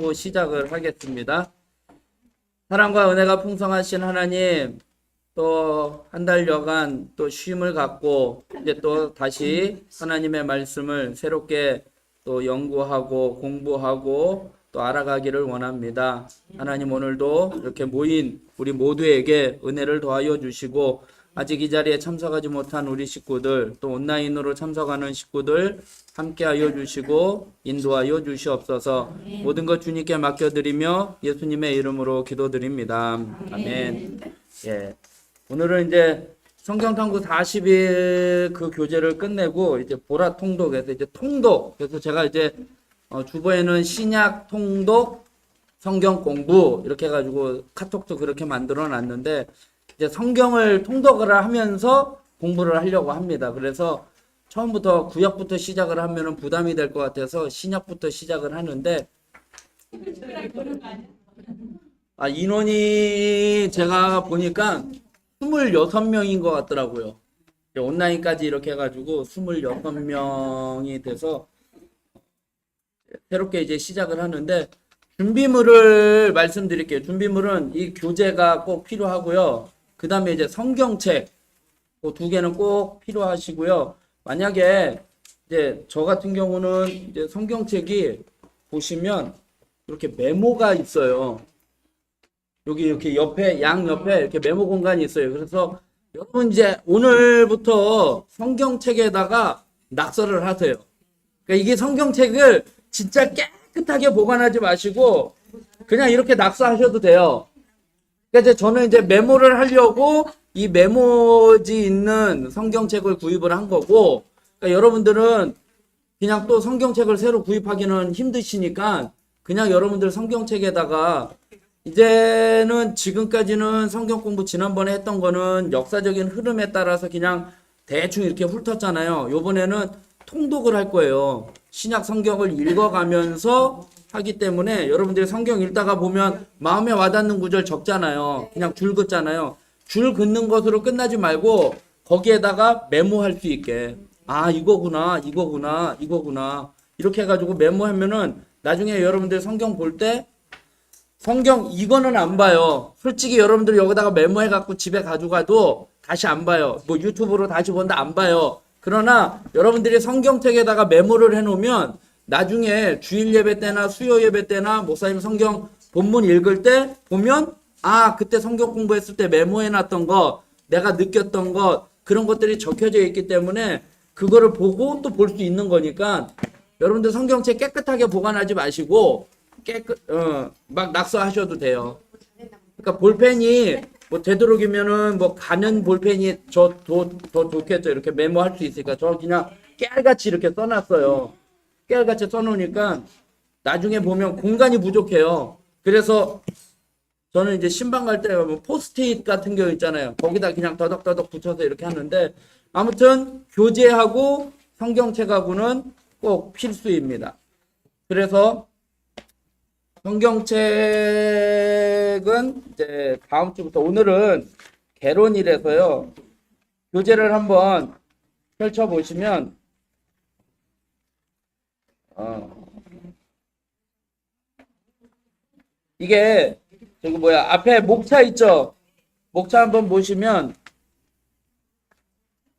기도하고 시작을 하겠습니다. 사랑과 은혜가 풍성하신 하나님, 또 한 달여간 또 쉼을 갖고 이제 또 다시 하나님의 말씀을 새롭게 또 연구하고 공부하고 또 알아가기를 원합니다. 하나님, 오늘도 이렇게 모인 우리 모두에게 은혜를 더하여 주시고, 아직 이 자리에 참석하지 못한 우리 식구들, 또 온라인으로 참석하는 식구들 함께하여 주시고 인도하여 주시옵소서. 모든 것 주님께 맡겨드리며 예수님의 이름으로 기도드립니다. 아멘. 예. 오늘은 이제 성경탐구 40일 그 교재를 끝내고 이제 보라 통독에서 이제 통독. 그래서 제가 이제 주보에는 신약 통독 성경 공부 이렇게 해가지고 카톡도 그렇게 만들어 놨는데, 이제 성경을 통독을 하면서 공부를 하려고 합니다. 그래서 처음부터 구약부터 시작을 하면은 부담이 될 것 같아서 신약부터 시작을 하는데, 인원이 제가 보니까 26명인 것 같더라고요. 온라인까지 이렇게 해가지고 26명이 돼서 새롭게 이제 시작을 하는데, 준비물을 말씀드릴게요. 준비물은 이 교재가 꼭 필요하고요. 그 다음에 이제 성경책 그 두 개는 꼭 필요하시고요. 만약에 이제 저 같은 경우는 이제 성경책이 보시면 이렇게 메모가 있어요. 여기 이렇게 옆에 양 옆에 이렇게 메모 공간이 있어요. 그래서 여러분 이제 오늘부터 성경책에다가 낙서를 하세요. 그러니까 이게 성경책을 진짜 깨끗하게 보관하지 마시고 그냥 이렇게 낙서하셔도 돼요. 그러니까 이제 저는 이제 메모를 하려고 이 메모지 있는 성경책을 구입을 한 거고, 그러니까 여러분들은 그냥 또 성경책을 새로 구입하기는 힘드시니까 그냥 여러분들 성경책에다가, 이제는 지금까지는 성경 공부 지난번에 했던 거는 역사적인 흐름에 따라서 그냥 대충 이렇게 훑었잖아요. 요번에는 통독을 할 거예요. 신약 성경을 읽어가면서 하기 때문에 여러분들이 성경 읽다가 보면 마음에 와닿는 구절 적잖아요. 그냥 줄 긋잖아요. 줄 긋는 것으로 끝나지 말고 거기에다가 메모할 수 있게, 이거구나 이거구나 이거구나 이렇게 해가지고 메모하면은 나중에 여러분들 성경 볼 때 성경 이거는 안 봐요. 솔직히 여러분들 여기다가 메모해갖고 집에 가져가도 다시 안 봐요. 뭐 유튜브로 다시 본다 안 봐요. 그러나 여러분들이 성경책에다가 메모를 해놓으면 나중에 주일 예배 때나 수요 예배 때나 목사님 성경 본문 읽을 때 보면, 그때 성경 공부했을 때 메모해놨던 거, 내가 느꼈던 것, 그런 것들이 적혀져 있기 때문에 그거를 보고 또 볼 수 있는 거니까 여러분들 성경책 깨끗하게 보관하지 마시고 막 낙서하셔도 돼요. 그러니까 볼펜이 뭐 되도록이면은 뭐 가는 볼펜이 더 좋겠죠. 이렇게 메모할 수 있으니까 저 그냥 깨알같이 이렇게 써놨어요. 깨알같이 써놓으니까 나중에 보면 공간이 부족해요. 그래서 저는 이제 신방 갈 때 뭐 포스트잇 같은 거 있잖아요. 거기다 그냥 더덕더덕 붙여서 이렇게 하는데, 아무튼 교재하고 성경책하고는 꼭 필수입니다. 그래서 성경책은 이제 다음 주부터, 오늘은 개론이라서요. 교재를 한번 펼쳐 보시면 이게 저기 앞에 목차 있죠? 목차 한번 보시면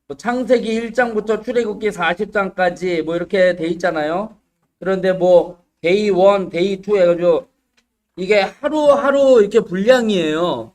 뭐 창세기 1장부터 출애굽기 40장까지 뭐 이렇게 돼 있잖아요. 그런데 뭐 데이 1, 데이 2 해가지고 이게 하루하루 이렇게 분량이에요.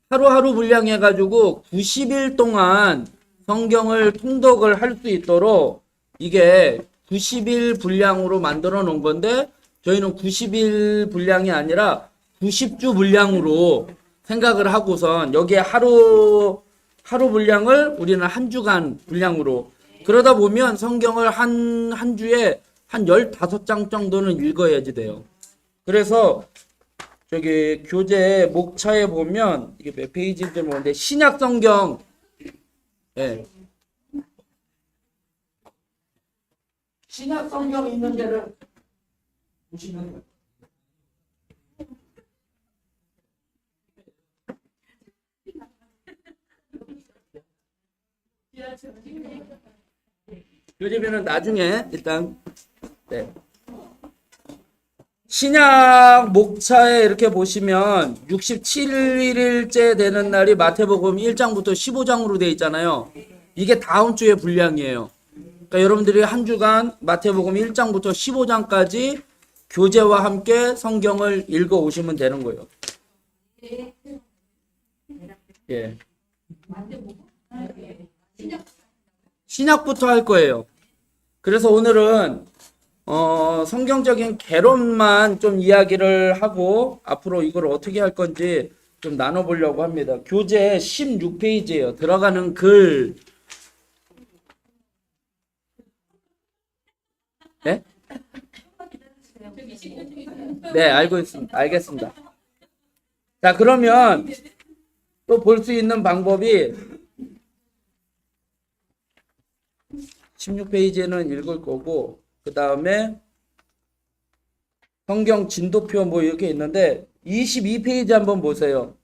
하루하루 분량해가지고 90일 동안 성경을 통독을 할 수 있도록 이게 90일 분량으로 만들어 놓은 건데, 저희는 90일 분량이 아니라 90주 분량으로 생각을 하고선 여기에 하루 분량을 우리는 한 주간 분량으로, 그러다 보면 성경을 한 주에 한 15장 정도는 읽어야지 돼요. 그래서 저기 교재 목차에 보면 이게 몇 페이지인지 모르는데 신약 성경, 신약 성경 있는 데를 보시면 돼요. 교재면은 나중에 일단 신약 목차에 이렇게 보시면 67일째 되는 날이 마태복음 1장부터 15장으로 되어 있잖아요. 이게 다음 주의 분량이에요. 그러니까 여러분들이 한 주간 마태복음 1장부터 15장까지 교재와 함께 성경을 읽어 오시면 되는 거예요. 예. 신약부터 할 거예요. 그래서 오늘은 성경적인 개론만 좀 이야기를 하고 앞으로 이걸 어떻게 할 건지 좀 나눠보려고 합니다. 교재 16페이지예요. 들어가는 글. 네? 네, 알겠습니다. 자, 그러면 또 볼 수 있는 방법이 16페이지는 읽을 거고, 그 다음에 성경 진도표 뭐 이렇게 있는데 22페이지 한번 보세요.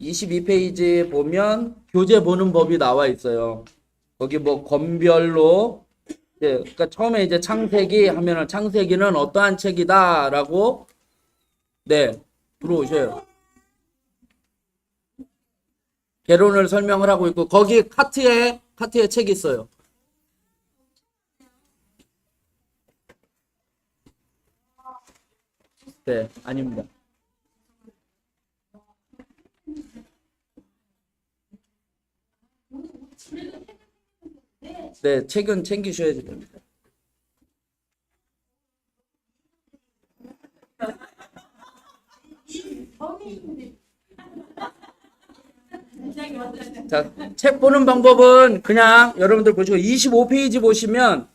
22페이지 보면 교재 보는 법이 나와 있어요. 거기 뭐 권별로, 그러니까 처음에 이제 창세기 하면은 창세기는 어떠한 책이다라고 네 들어오셔요. 개론을 설명을 하고 있고 거기 카트에 책 있어요. 네, 아닙니다. 네, 책은 챙기셔야 됩니다. 자, 책 보는 방법은 그냥 여러분들 보시고 25페이지 보시면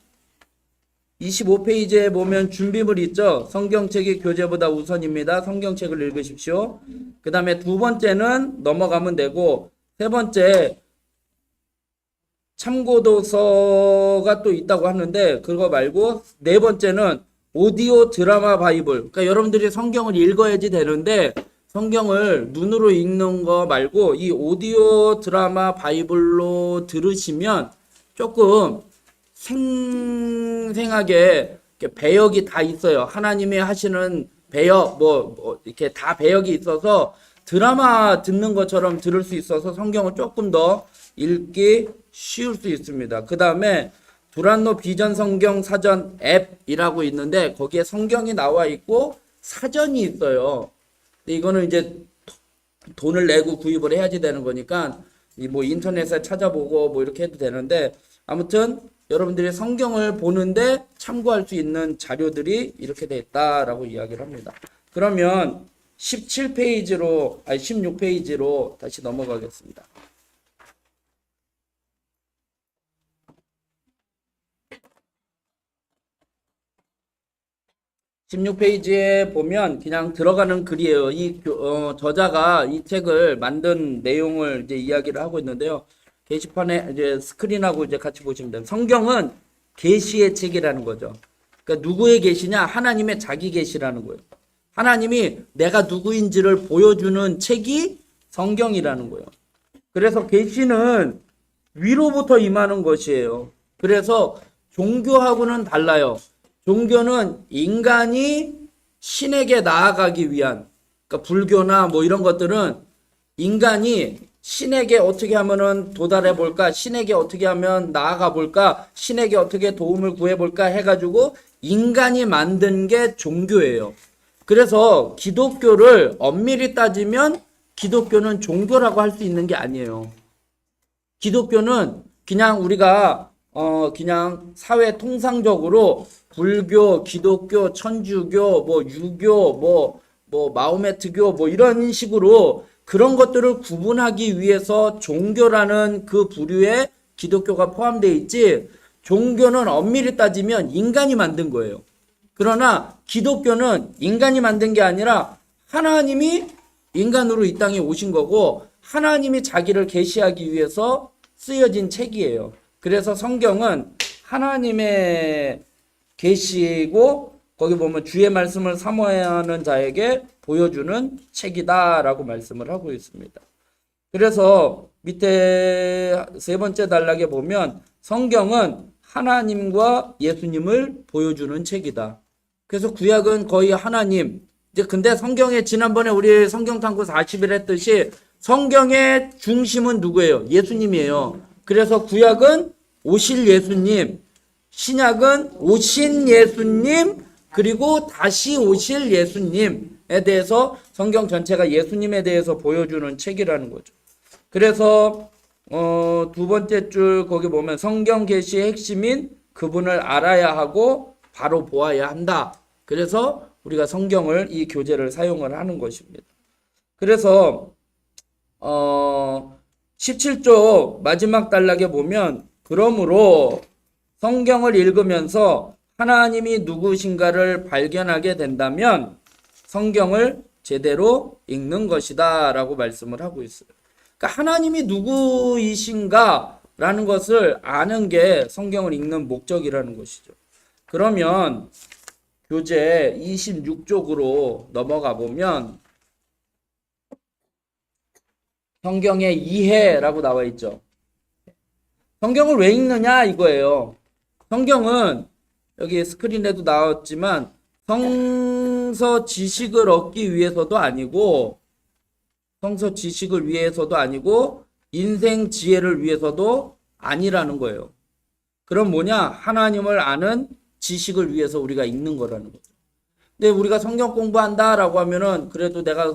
25페이지에 보면 준비물 있죠. 성경책이 교재보다 우선입니다. 성경책을 읽으십시오. 그 다음에 두 번째는 넘어가면 되고 세 번째 참고도서가 또 있다고 하는데 그거 말고 네 번째는 오디오 드라마 바이블. 그러니까 여러분들이 성경을 읽어야지 되는데 성경을 눈으로 읽는 거 말고 이 오디오 드라마 바이블로 들으시면 조금 생생하게 배역이 다 있어요. 하나님이 하시는 배역 뭐 이렇게 다 배역이 있어서 드라마 듣는 것처럼 들을 수 있어서 성경을 조금 더 읽기 쉬울 수 있습니다. 그 다음에 두란노 비전 성경 사전 앱이라고 있는데 거기에 성경이 나와 있고 사전이 있어요. 근데 이거는 이제 돈을 내고 구입을 해야지 되는 거니까 뭐 인터넷에 찾아보고 뭐 이렇게 해도 되는데 아무튼 여러분들이 성경을 보는데 참고할 수 있는 자료들이 이렇게 돼 있다라고 이야기를 합니다. 그러면 16페이지로 다시 넘어가겠습니다. 16페이지에 보면 그냥 들어가는 글이에요. 저자가 이 책을 만든 내용을 이제 이야기를 하고 있는데요. 게시판에 이제 스크린하고 이제 같이 보시면 돼요. 성경은 계시의 책이라는 거죠. 그러니까 누구의 계시냐? 하나님의 자기 계시라는 거예요. 하나님이 내가 누구인지를 보여주는 책이 성경이라는 거예요. 그래서 계시는 위로부터 임하는 것이에요. 그래서 종교하고는 달라요. 종교는 인간이 신에게 나아가기 위한, 그러니까 불교나 뭐 이런 것들은 인간이 신에게 어떻게 하면은 도달해 볼까, 신에게 어떻게 하면 나아가 볼까, 신에게 어떻게 도움을 구해 볼까 해가지고 인간이 만든 게 종교예요. 그래서 기독교를 엄밀히 따지면 기독교는 종교라고 할 수 있는 게 아니에요. 기독교는 그냥 우리가 그냥 사회 통상적으로 불교, 기독교, 천주교, 뭐 유교, 뭐 마호메트교 뭐 이런 식으로 그런 것들을 구분하기 위해서 종교라는 그 부류에 기독교가 포함되어 있지 종교는 엄밀히 따지면 인간이 만든 거예요. 그러나 기독교는 인간이 만든 게 아니라 하나님이 인간으로 이 땅에 오신 거고 하나님이 자기를 계시하기 위해서 쓰여진 책이에요. 그래서 성경은 하나님의 계시고 거기 보면 주의 말씀을 사모하는 자에게 보여주는 책이다라고 말씀을 하고 있습니다. 그래서 밑에 세 번째 단락에 보면 성경은 하나님과 예수님을 보여주는 책이다. 그래서 구약은 거의 하나님, 이제 근데 성경에 지난번에 우리 성경 탐구 40일 했듯이 성경의 중심은 누구예요? 예수님이에요. 그래서 구약은 오실 예수님, 신약은 오신 예수님, 그리고 다시 오실 예수님에 대해서 성경 전체가 예수님에 대해서 보여주는 책이라는 거죠. 그래서 두 번째 줄 거기 보면 성경 계시의 핵심인 그분을 알아야 하고 바로 보아야 한다. 그래서 우리가 성경을 이 교재를 사용을 하는 것입니다. 그래서 17쪽 마지막 단락에 보면 그러므로 성경을 읽으면서 하나님이 누구신가를 발견하게 된다면 성경을 제대로 읽는 것이다 라고 말씀을 하고 있어요. 그러니까 하나님이 누구이신가 라는 것을 아는 게 성경을 읽는 목적이라는 것이죠. 그러면 교재 26쪽으로 넘어가 보면 성경의 이해라고 나와 있죠. 성경을 왜 읽느냐 이거예요. 성경은 여기 스크린에도 나왔지만 성서 지식을 얻기 위해서도 아니고 성서 지식을 위해서도 아니고 인생 지혜를 위해서도 아니라는 거예요. 그럼 뭐냐? 하나님을 아는 지식을 위해서 우리가 읽는 거라는 거죠. 근데 우리가 성경 공부한다라고 하면은 그래도 내가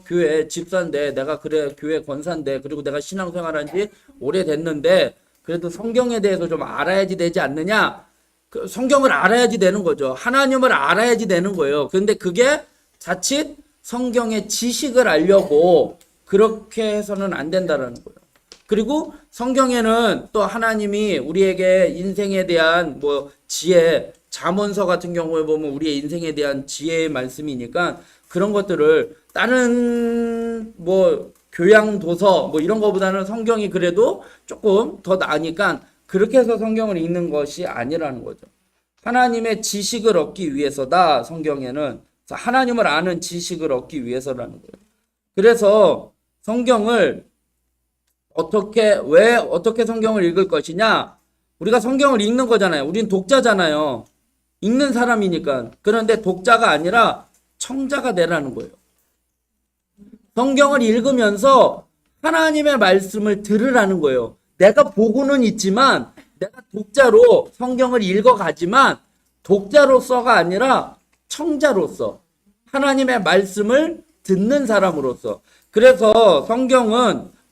교회 집사인데 내가 그래 교회 권사인데 그리고 내가 신앙생활한 지 오래됐는데 그래도 성경에 대해서 좀 알아야지 되지 않느냐? 그 성경을 알아야지 되는 거죠. 하나님을 알아야지 되는 거예요. 그런데 그게 자칫 성경의 지식을 알려고 그렇게 해서는 안 된다라는 거예요. 그리고 성경에는 또 하나님이 우리에게 인생에 대한 뭐 지혜, 잠언서 같은 경우에 보면 우리의 인생에 대한 지혜의 말씀이니까 그런 것들을 다른 뭐 교양 도서 뭐 이런 거보다는 성경이 그래도 조금 더 나으니까 그렇게 해서 성경을 읽는 것이 아니라는 거죠. 하나님의 지식을 얻기 위해서다. 성경에는 하나님을 아는 지식을 얻기 위해서라는 거예요. 그래서 성경을 왜 어떻게 성경을 읽을 것이냐? 우리가 성경을 읽는 거잖아요. 우린 독자잖아요. 읽는 사람이니까. 그런데 독자가 아니라 청자가 되라는 거예요. 성경을 읽으면서 하나님의 말씀을 들으라는 거예요. 내가 보고는 있지만 내가 독자로 성경을 읽어가지만 독자로서가 아니라 청자로서 하나님의 말씀을 듣는 사람으로서. 그래서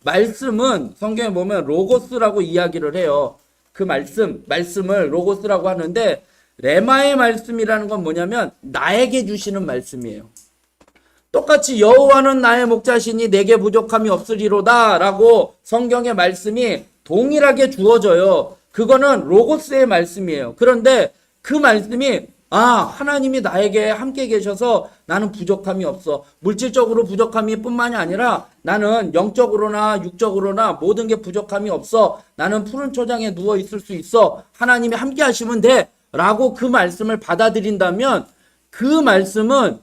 말씀은 성경에 보면 로고스라고 이야기를 해요. 그 말씀을 로고스라고 하는데 레마의 말씀이라는 건 뭐냐면 나에게 주시는 말씀이에요. 똑같이 여호와는 나의 목자시니 내게 부족함이 없으리로다 라고 성경의 말씀이 동일하게 주어져요. 그거는 로고스의 말씀이에요. 그런데 그 말씀이 하나님이 나에게 함께 계셔서 나는 부족함이 없어. 물질적으로 부족함이 뿐만이 아니라 나는 영적으로나 육적으로나 모든 게 부족함이 없어. 나는 푸른 초장에 누워 있을 수 있어. 하나님이 함께 하시면 돼. 라고 그 말씀을 받아들인다면 그 말씀은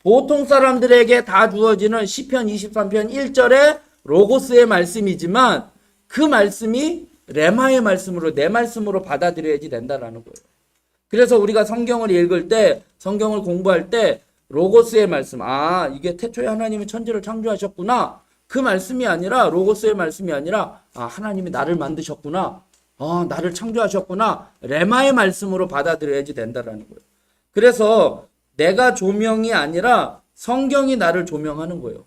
보통 사람들에게 다 주어지는 시편 23편 1절의 로고스의 말씀이지만 그 말씀이 레마의 말씀으로 내 말씀으로 받아들여야지 된다라는 거예요. 그래서 우리가 성경을 읽을 때 성경을 공부할 때 로고스의 말씀 이게 태초에 하나님이 천지를 창조하셨구나 그 말씀이 아니라 로고스의 말씀이 아니라 하나님이 나를 만드셨구나 나를 창조하셨구나 레마의 말씀으로 받아들여야지 된다라는 거예요. 그래서 내가 조명이 아니라 성경이 나를 조명하는 거예요.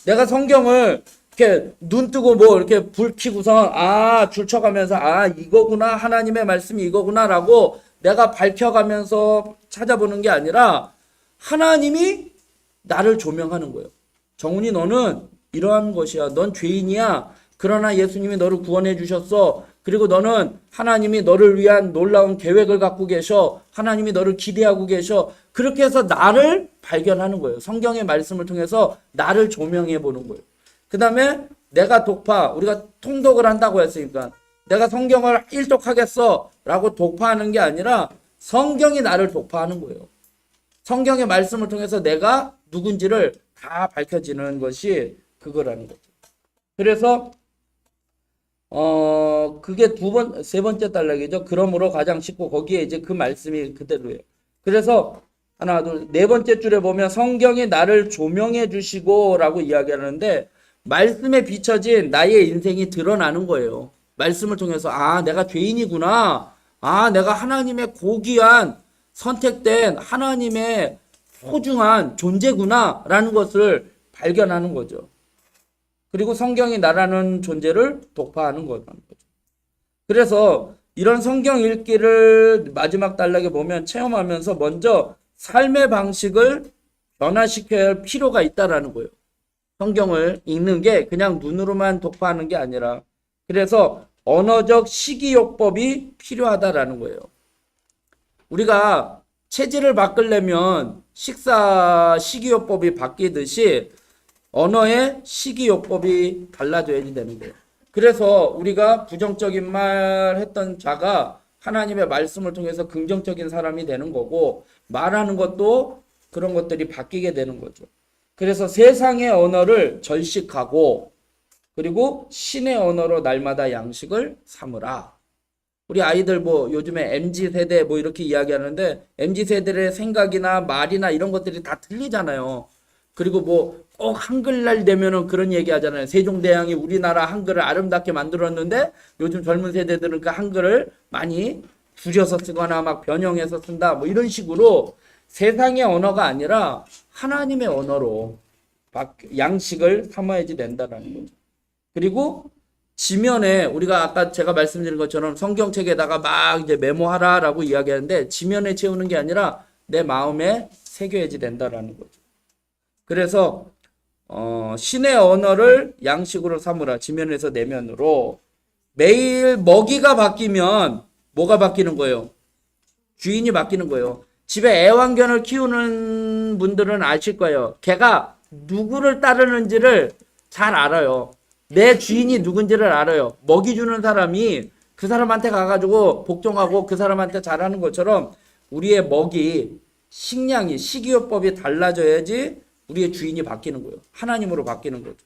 내가 성경을 이렇게 눈 뜨고 뭐 이렇게 불 켜고서 줄 쳐가면서 이거구나 하나님의 말씀이 이거구나라고 내가 밝혀가면서 찾아보는 게 아니라 하나님이 나를 조명하는 거예요. 정훈이 너는 이러한 것이야. 넌 죄인이야. 그러나 예수님이 너를 구원해 주셨어. 그리고 너는 하나님이 너를 위한 놀라운 계획을 갖고 계셔. 하나님이 너를 기대하고 계셔. 그렇게 해서 나를 발견하는 거예요. 성경의 말씀을 통해서 나를 조명해 보는 거예요. 그 다음에 내가 우리가 통독을 한다고 했으니까 내가 성경을 일독하겠어 라고 독파하는 게 아니라 성경이 나를 독파하는 거예요. 성경의 말씀을 통해서 내가 누군지를 다 밝혀지는 것이 그거라는 거죠. 그래서 그게 세 번째 단락이죠. 그러므로 가장 쉽고 거기에 이제 그 말씀이 그대로예요. 그래서 하나, 둘, 네 번째 줄에 보면 성경이 나를 조명해 주시고 라고 이야기하는데 말씀에 비춰진 나의 인생이 드러나는 거예요. 말씀을 통해서 내가 죄인이구나. 내가 하나님의 고귀한 선택된 하나님의 소중한 존재구나 라는 것을 발견하는 거죠. 그리고 성경이 나라는 존재를 독파하는 거죠. 그래서 이런 성경 읽기를 마지막 단락에 보면 체험하면서 먼저 삶의 방식을 변화시켜야 할 필요가 있다라는 거예요. 성경을 읽는 게 그냥 눈으로만 독파하는 게 아니라 그래서 언어적 식이요법이 필요하다라는 거예요. 우리가 체질을 바꾸려면 식이요법이 바뀌듯이 언어의 식이요법이 달라져야지 되는 거예요. 그래서 우리가 부정적인 말 했던 자가 하나님의 말씀을 통해서 긍정적인 사람이 되는 거고 말하는 것도 그런 것들이 바뀌게 되는 거죠. 그래서 세상의 언어를 절식하고 그리고 신의 언어로 날마다 양식을 삼으라. 우리 아이들 요즘에 MZ세대 이렇게 이야기하는데 MZ세대의 생각이나 말이나 이런 것들이 다 틀리잖아요. 그리고 꼭 한글날 되면은 그런 얘기 하잖아요. 세종대왕이 우리나라 한글을 아름답게 만들었는데 요즘 젊은 세대들은 그 한글을 많이 줄여서 쓰거나 막 변형해서 쓴다. 이런 식으로 세상의 언어가 아니라 하나님의 언어로 양식을 삼아야지 된다라는 거죠. 그리고 지면에 우리가 아까 제가 말씀드린 것처럼 성경책에다가 막 이제 메모하라라고 이야기하는데 지면에 채우는 게 아니라 내 마음에 새겨야지 된다라는 거죠. 그래서 신의 언어를 양식으로 삼으라. 지면에서 내면으로. 매일 먹이가 바뀌면 뭐가 바뀌는 거예요? 주인이 바뀌는 거예요. 집에 애완견을 키우는 분들은 아실 거예요. 걔가 누구를 따르는지를 잘 알아요. 내 주인이 누군지를 알아요. 먹이 주는 사람이 그 사람한테 가가지고 복종하고 그 사람한테 잘하는 것처럼 우리의 식량이 식이요법이 달라져야지 우리의 주인이 바뀌는 거예요. 하나님으로 바뀌는 거죠.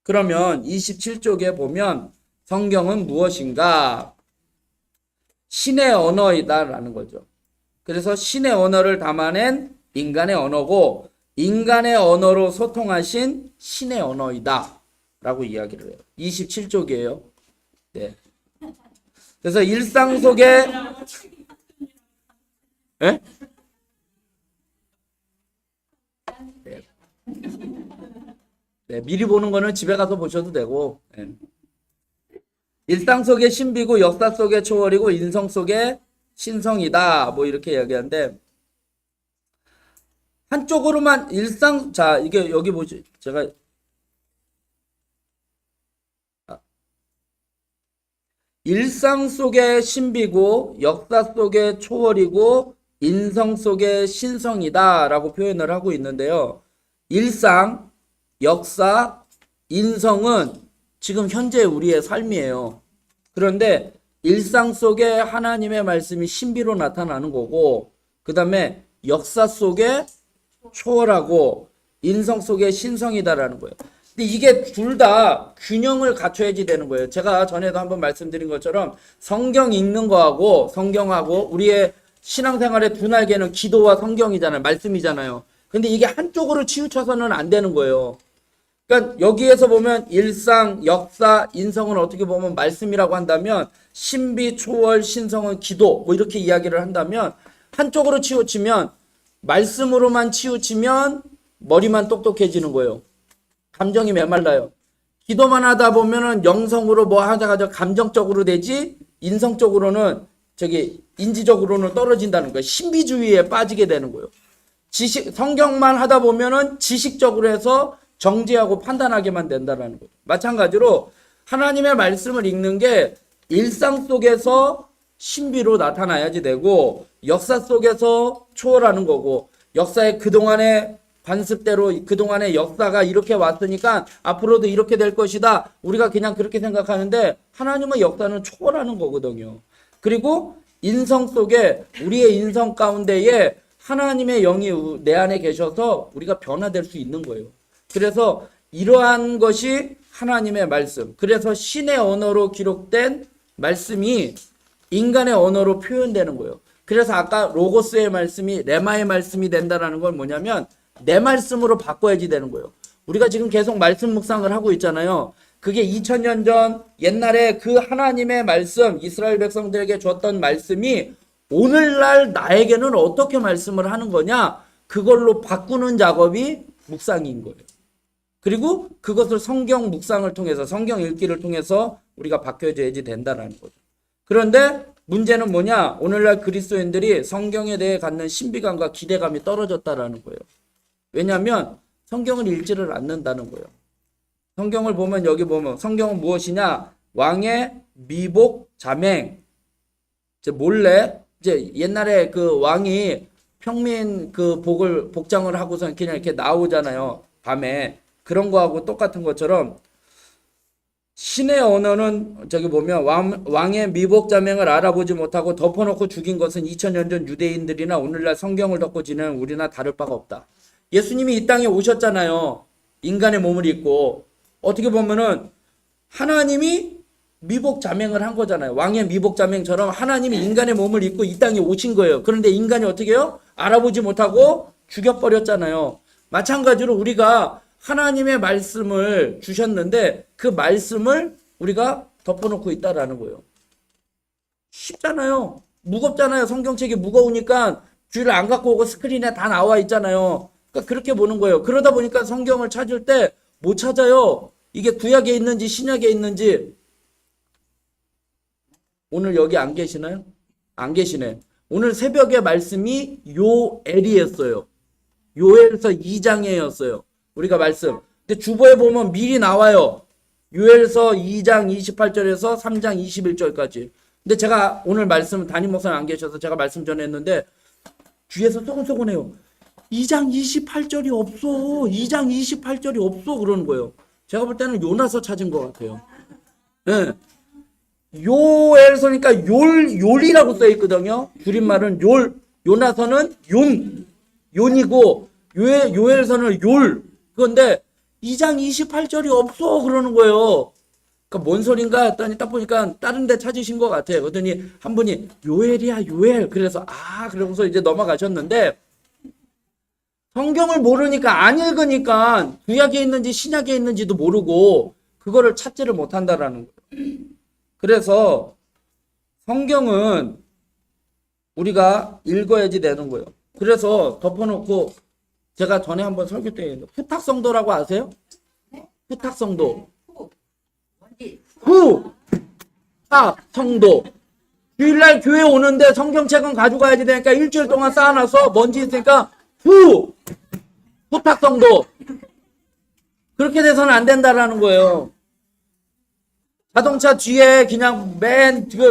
그러면 27쪽에 보면 성경은 무엇인가? 신의 언어이다라는 거죠. 그래서 신의 언어를 담아낸 인간의 언어고 인간의 언어로 소통하신 신의 언어이다 라고 이야기를 해요. 27쪽이에요. 네. 그래서 일상 속에 네? 네, 미리 보는 거는 집에 가서 보셔도 되고 일상 속의 신비고 역사 속의 초월이고 인성 속의 신성이다 이렇게 이야기하는데 한쪽으로만 이게 여기 보시 제가 일상 속의 신비고 역사 속의 초월이고 인성 속의 신성이다 라고 표현을 하고 있는데요. 일상, 역사, 인성은 지금 현재 우리의 삶이에요. 그런데 일상 속에 하나님의 말씀이 신비로 나타나는 거고 그 다음에 역사 속에 초월하고 인성 속에 신성이다라는 거예요. 근데 이게 둘 다 균형을 갖춰야지 되는 거예요. 제가 전에도 한번 말씀드린 것처럼 성경 읽는 거하고 성경하고 우리의 신앙생활의 두 날개는 기도와 성경이잖아요. 말씀이잖아요. 근데 이게 한쪽으로 치우쳐서는 안 되는 거예요. 그러니까 여기에서 보면 일상, 역사, 인성은 어떻게 보면 말씀이라고 한다면 신비, 초월, 신성은 기도 이렇게 이야기를 한다면 한쪽으로 치우치면 말씀으로만 치우치면 머리만 똑똑해지는 거예요. 감정이 메말라요. 기도만 하다 보면은 영성으로 하다가 감정적으로 되지 인성적으로는 인지적으로는 떨어진다는 거예요. 신비주의에 빠지게 되는 거예요. 성경만 하다 보면은 지식적으로 해서 정죄하고 판단하게만 된다는 거죠. 마찬가지로 하나님의 말씀을 읽는 게 일상 속에서 신비로 나타나야지 되고 역사 속에서 초월하는 거고 역사의 그동안의 관습대로 그동안의 역사가 이렇게 왔으니까 앞으로도 이렇게 될 것이다. 우리가 그냥 그렇게 생각하는데 하나님의 역사는 초월하는 거거든요. 그리고 인성 속에 우리의 인성 가운데에 하나님의 영이 내 안에 계셔서 우리가 변화될 수 있는 거예요. 그래서 이러한 것이 하나님의 말씀. 그래서 신의 언어로 기록된 말씀이 인간의 언어로 표현되는 거예요. 그래서 아까 로고스의 말씀이 레마의 말씀이 된다라는 건 뭐냐면 내 말씀으로 바꿔야지 되는 거예요. 우리가 지금 계속 말씀 묵상을 하고 있잖아요. 그게 2000년 전 옛날에 그 하나님의 말씀, 이스라엘 백성들에게 줬던 말씀이 오늘날 나에게는 어떻게 말씀을 하는 거냐? 그걸로 바꾸는 작업이 묵상인 거예요. 그리고 그것을 성경 묵상을 통해서, 성경 읽기를 통해서 우리가 바뀌어져야지 된다는 거죠. 그런데 문제는 뭐냐? 오늘날 그리스도인들이 성경에 대해 갖는 신비감과 기대감이 떨어졌다라는 거예요. 왜냐하면 성경을 읽지를 않는다는 거예요. 성경을 보면 여기 보면 성경은 무엇이냐? 왕의 미복 자맹. 이제 몰래 이제 옛날에 그 왕이 평민 그 복장을 하고서 그냥 이렇게 나오잖아요. 밤에. 그런 거하고 똑같은 것처럼 신의 언어는 저기 보면 왕의 미복 자맹을 알아보지 못하고 덮어놓고 죽인 것은 2000년 전 유대인들이나 오늘날 성경을 덮고 지내는 우리나 다를 바가 없다. 예수님이 이 땅에 오셨잖아요. 인간의 몸을 입고. 어떻게 보면은 하나님이 미복 자맹을 한 거잖아요. 왕의 미복 자맹처럼 하나님이 인간의 몸을 입고 이 땅에 오신 거예요. 그런데 인간이 어떻게 해요? 알아보지 못하고 죽여버렸잖아요. 마찬가지로 우리가 하나님의 말씀을 주셨는데 그 말씀을 우리가 덮어놓고 있다라는 거예요. 쉽잖아요. 무겁잖아요. 성경책이 무거우니까 주의를 안 갖고 오고 스크린에 다 나와 있잖아요. 그러니까 그렇게 보는 거예요. 그러다 보니까 성경을 찾을 때 못 찾아요. 이게 구약에 있는지 신약에 있는지. 오늘 여기 안 계시나요? 안 계시네. 오늘 새벽에 말씀이 요엘이었어요. 요엘서 2장이었어요. 우리가 말씀. 근데 주보에 보면 미리 나와요. 요엘서 2장 28절에서 3장 21절까지. 근데 제가 오늘 말씀 담임 목사님 안 계셔서 제가 말씀 전했는데 뒤에서 소곤소곤해요. 2장 28절이 없어. 2장 28절이 없어. 그러는 거예요. 제가 볼 때는 요나서 찾은 것 같아요. 네. 요엘서니까 요리라고 써 있거든요. 줄임말은 요나서는 용이고 요엘서는 욜. 그런데 2장 28절이 없어. 그러는 거예요. 그러니까 뭔 소린가 했더니 딱 보니까 다른 데 찾으신 것 같아요. 그랬더니 한 분이 요엘이야 요엘. 그래서 그러면서 이제 넘어가셨는데 성경을 모르니까 안 읽으니까 구약에 있는지 신약에 있는지도 모르고 그거를 찾지를 못한다라는 거예요. 그래서 성경은 우리가 읽어야지 되는 거예요. 그래서 덮어놓고 제가 전에 한번 설교 때 했는데 후탁성도라고 아세요? 후탁성도. 후탁성도. 주일날 교회 오는데 성경책은 가져가야지 되니까 일주일 동안 쌓아놔서 먼지 있으니까 후탁성도. 그렇게 돼서는 안 된다라는 거예요. 자동차 뒤에 그냥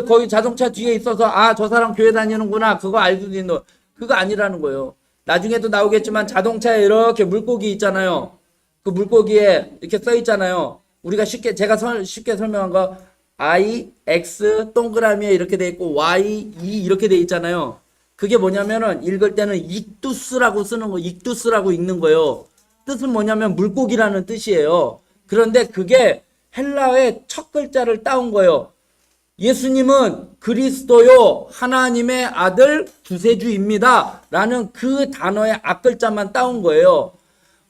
거기 자동차 뒤에 있어서 저 사람 교회 다니는구나 그거 알고 있는 그거 아니라는 거예요. 나중에도 나오겠지만 자동차에 이렇게 물고기 있잖아요. 그 물고기에 이렇게 써 있잖아요. 우리가 제가 쉽게 설명한 거 I, X 동그라미에 이렇게 돼 있고 Y, E 이렇게 돼 있잖아요. 그게 뭐냐면은 읽을 때는 익두스라고 쓰는 거, 익두스라고 읽는 거예요. 뜻은 뭐냐면 물고기라는 뜻이에요. 그런데 그게 헬라어의 첫 글자를 따온 거예요. 예수님은 그리스도요 하나님의 아들 구세주입니다 라는 그 단어의 앞글자만 따온 거예요.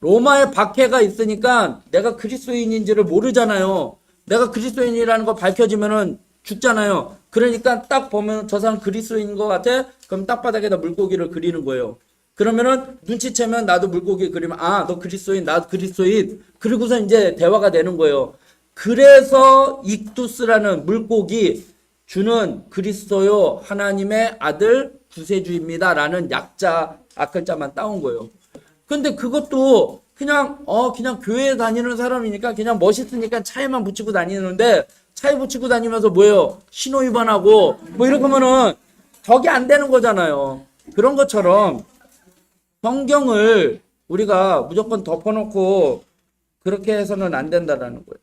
로마에 박해가 있으니까 내가 그리스도인인지를 모르잖아요. 내가 그리스도인이라는 거 밝혀지면은 죽잖아요. 그러니까 딱 보면 저 사람 그리스도인인 것 같아? 그럼 땅바닥에다 물고기를 그리는 거예요. 그러면은 눈치채면 나도 물고기 그리면 너 그리스도인, 나도 그리스도인. 그리고서 이제 대화가 되는 거예요. 그래서 익두스라는 물고기 주는 그리스도요 하나님의 아들 구세주입니다 라는 약자 앞글자만 따온 거예요. 근데 그것도 그냥 교회에 다니는 사람이니까 그냥 멋있으니까 차에만 붙이고 다니는데 차에 붙이고 다니면서 뭐예요? 신호 위반하고 뭐 이렇게 하면은 적이 안 되는 거잖아요. 그런 것처럼 성경을 우리가 무조건 덮어놓고 그렇게 해서는 안 된다라는 거예요.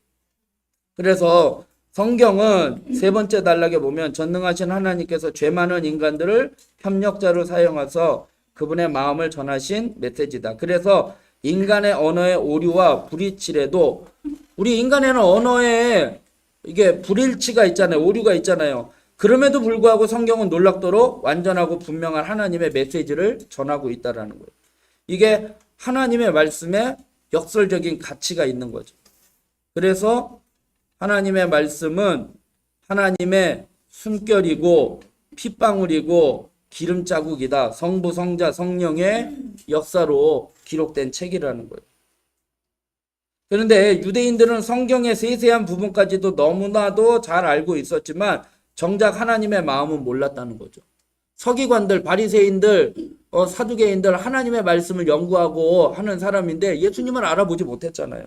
그래서 성경은 세 번째 단락에 보면 전능하신 하나님께서 죄 많은 인간들을 협력자로 사용해서 그분의 마음을 전하신 메시지다. 그래서 인간의 언어의 오류와 불이치래도 우리 인간에는 언어에 이게 불일치가 있잖아요. 오류가 있잖아요. 그럼에도 불구하고 성경은 놀랍도록 완전하고 분명한 하나님의 메시지를 전하고 있다라는 거예요. 이게 하나님의 말씀에 역설적인 가치가 있는 거죠. 그래서 하나님의 말씀은 하나님의 숨결이고 핏방울이고 기름자국이다. 성부, 성자, 성령의 역사로 기록된 책이라는 거예요. 그런데 유대인들은 성경의 세세한 부분까지도 너무나도 잘 알고 있었지만 정작 하나님의 마음은 몰랐다는 거죠. 서기관들, 바리새인들, 사두개인들 하나님의 말씀을 연구하고 하는 사람인데 예수님을 알아보지 못했잖아요.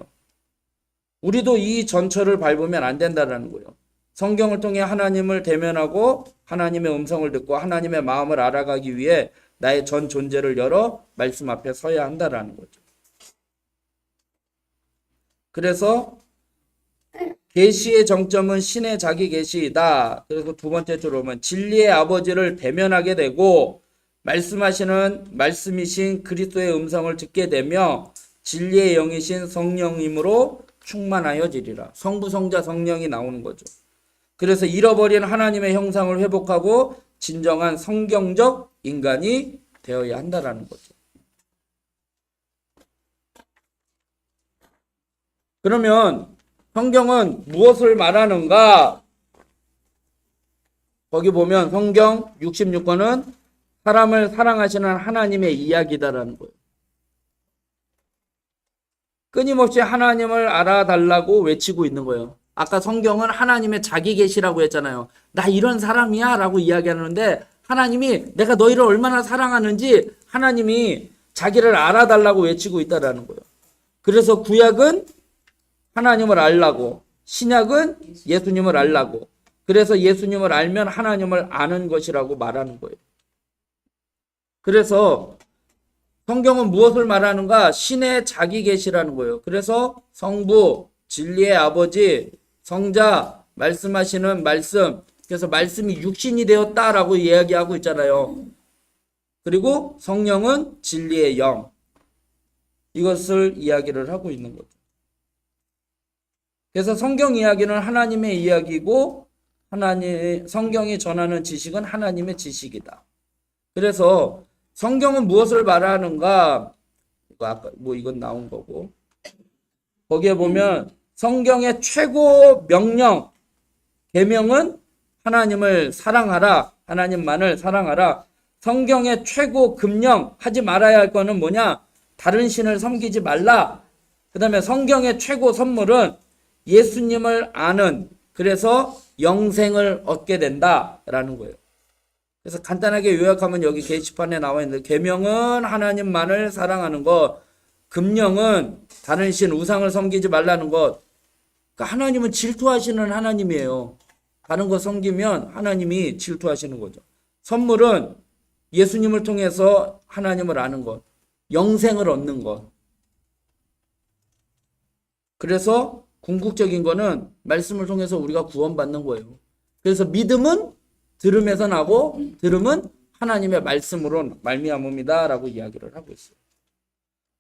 우리도 이 전철을 밟으면 안 된다는 거예요. 성경을 통해 하나님을 대면하고 하나님의 음성을 듣고 하나님의 마음을 알아가기 위해 나의 전 존재를 열어 말씀 앞에 서야 한다는 거죠. 그래서 계시의 정점은 신의 자기 계시이다. 그래서 두 번째 줄로 보면 진리의 아버지를 대면하게 되고 말씀하시는 말씀이신 그리스도의 음성을 듣게 되며 진리의 영이신 성령님으로 충만하여지리라. 성부, 성자, 성령이 나오는 거죠. 그래서 잃어버린 하나님의 형상을 회복하고 진정한 성경적 인간이 되어야 한다라는 거죠. 그러면 성경은 무엇을 말하는가? 거기 보면 성경 66권은 사람을 사랑하시는 하나님의 이야기다라는 거예요. 끊임없이 하나님을 알아달라고 외치고 있는 거예요. 아까 성경은 하나님의 자기 계시라고 했잖아요. 나 이런 사람이야 라고 이야기하는데 하나님이 내가 너희를 얼마나 사랑하는지 하나님이 자기를 알아달라고 외치고 있다라는 거예요. 그래서 구약은 하나님을 알라고, 신약은 예수님을 알라고, 그래서 예수님을 알면 하나님을 아는 것이라고 말하는 거예요. 그래서 성경은 무엇을 말하는가? 신의 자기 계시라는 거예요. 그래서 성부, 진리의 아버지, 성자, 말씀하시는 말씀, 그래서 말씀이 육신이 되었다라고 이야기하고 있잖아요. 그리고 성령은 진리의 영, 이것을 이야기를 하고 있는 거죠. 그래서 성경 이야기는 하나님의 이야기고 성경이 전하는 지식은 하나님의 지식이다. 그래서 성경은 무엇을 말하는가? 이건 나온 거고. 거기에 보면 성경의 최고 명령, 계명은 하나님을 사랑하라. 하나님만을 사랑하라. 성경의 최고 금령, 하지 말아야 할 거는 뭐냐? 다른 신을 섬기지 말라. 그 다음에 성경의 최고 선물은 예수님을 아는, 그래서 영생을 얻게 된다라는 거예요. 그래서 간단하게 요약하면 여기 게시판에 나와 있는데 계명은 하나님만을 사랑하는 것, 금령은 다른 신 우상을 섬기지 말라는 것. 그러니까 하나님은 질투하시는 하나님이에요. 다른 거 섬기면 하나님이 질투하시는 거죠. 선물은 예수님을 통해서 하나님을 아는 것, 영생을 얻는 것. 그래서 궁극적인 거는 말씀을 통해서 우리가 구원받는 거예요. 그래서 믿음은 들음에서 나고 들음은 하나님의 말씀으로 말미암음이다 라고 이야기를 하고 있어요.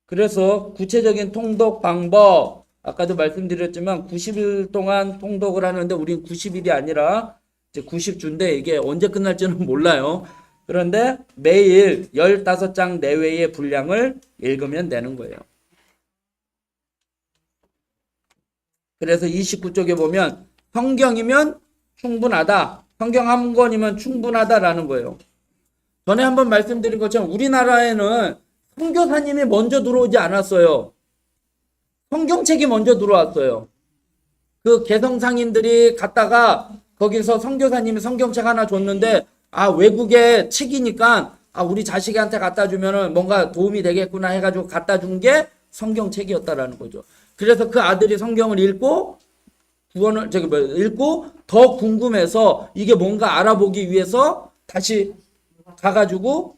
그래서 구체적인 통독 방법, 아까도 말씀드렸지만 90일 동안 통독을 하는데 우린 90일이 아니라 이제 90주인데 이게 언제 끝날지는 몰라요. 그런데 매일 15장 내외의 분량을 읽으면 되는 거예요. 그래서 29쪽에 보면 성경이면 충분하다. 성경 한 권이면 충분하다라는 거예요. 전에 한번 말씀드린 것처럼 우리나라에는 선교사님이 먼저 들어오지 않았어요. 성경책이 먼저 들어왔어요. 그 개성상인들이 갔다가 거기서 선교사님이 성경책 하나 줬는데 외국의 책이니까 우리 자식한테 갖다 주면은 뭔가 도움이 되겠구나 해가지고 갖다 준 게 성경책이었다라는 거죠. 그래서 그 아들이 성경을 읽고 읽고 더 궁금해서 이게 뭔가 알아보기 위해서 다시 가가지고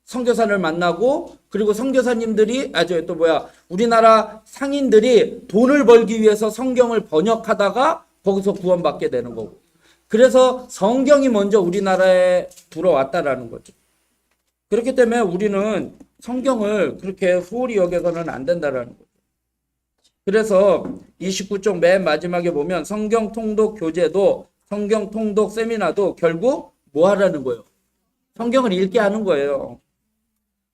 선교사를 만나고, 그리고 선교사님들이 우리나라 상인들이 돈을 벌기 위해서 성경을 번역하다가 거기서 구원받게 되는 거고. 그래서 성경이 먼저 우리나라에 들어왔다라는 거죠. 그렇기 때문에 우리는 성경을 그렇게 소홀히 여겨서는 안 된다라는 거죠. 그래서 29쪽 맨 마지막에 보면 성경 통독 교재도 성경 통독 세미나도 결국 뭐 하라는 거예요? 성경을 읽게 하는 거예요.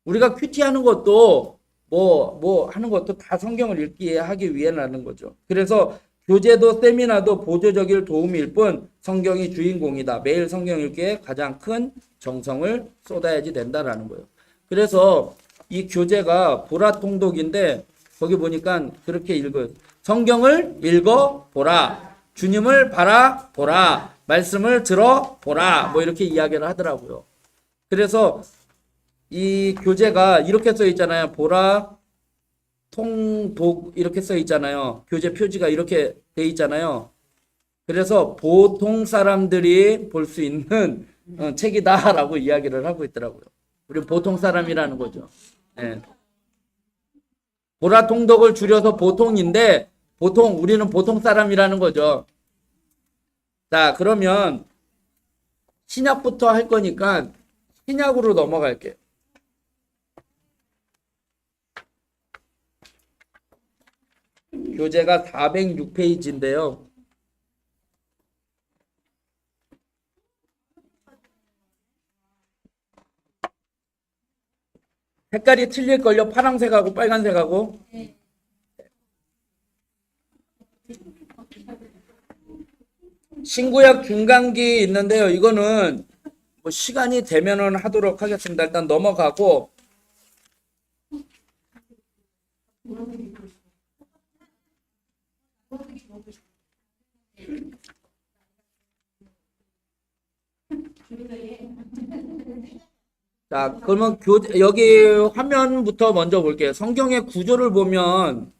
우리가 큐티 하는 것도 뭐 하는 것도 다 성경을 읽게 하기 위해라는 거죠. 그래서 교재도 세미나도 보조적일 도움일 뿐 성경이 주인공이다. 매일 성경 읽기에 가장 큰 정성을 쏟아야지 된다라는 거예요. 그래서 이 교재가 보라 통독인데 거기 보니까 그렇게 읽어요. 성경을 읽어보라. 주님을 바라보라. 말씀을 들어보라. 뭐 이렇게 이야기를 하더라고요. 그래서 이 교재가 이렇게 써 있잖아요. 보라, 통독 이렇게 써 있잖아요. 교재 표지가 이렇게 돼 있잖아요. 그래서 보통 사람들이 볼 수 있는 책이다라고 이야기를 하고 있더라고요. 우리 보통 사람이라는 거죠. 네. 보라 통독을 줄여서 보통인데 우리는 보통 사람이라는 거죠. 자, 그러면 신약부터 할 거니까 신약으로 넘어갈게요. 교재가 406페이지인데요. 색깔이 틀릴걸요? 파란색하고 빨간색하고. 신구약 중간기 있는데요. 이거는 뭐 시간이 되면은 하도록 하겠습니다. 일단 넘어가고. 자, 그러면 여기 화면부터 먼저 볼게요. 성경의 구조를 보면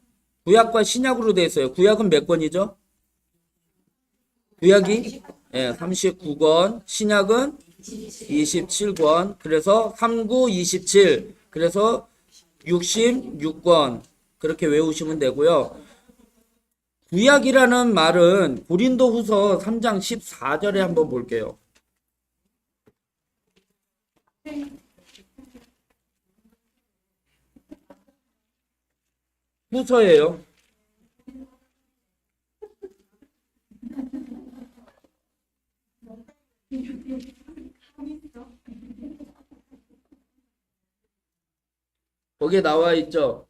구약과 신약으로 되어 있어요. 구약은 몇 권이죠? 구약이 39권, 신약은 27권. 그래서 39, 27. 그래서 66권. 그렇게 외우시면 되고요. 구약이라는 말은 고린도후서 3장 14절에 한번 볼게요. 후서예요. 거기에 나와 있죠.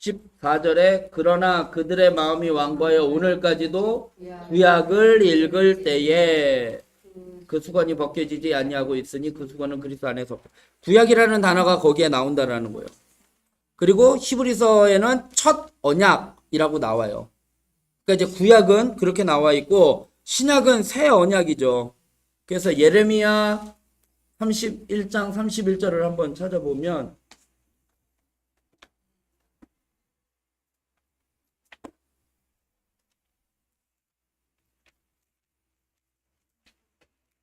14절에 그러나 그들의 마음이 완고하여 오늘까지도 구약을 읽을 때에 그 수건이 벗겨지지 아니하고 있으니 그 수건은 그리스도 안에서 구약이라는 단어가 거기에 나온다라는 거예요. 그리고 히브리서에는 첫 언약이라고 나와요. 그러니까 이제 구약은 그렇게 나와 있고 신약은 새 언약이죠. 그래서 예레미야 31장 31절을 한번 찾아보면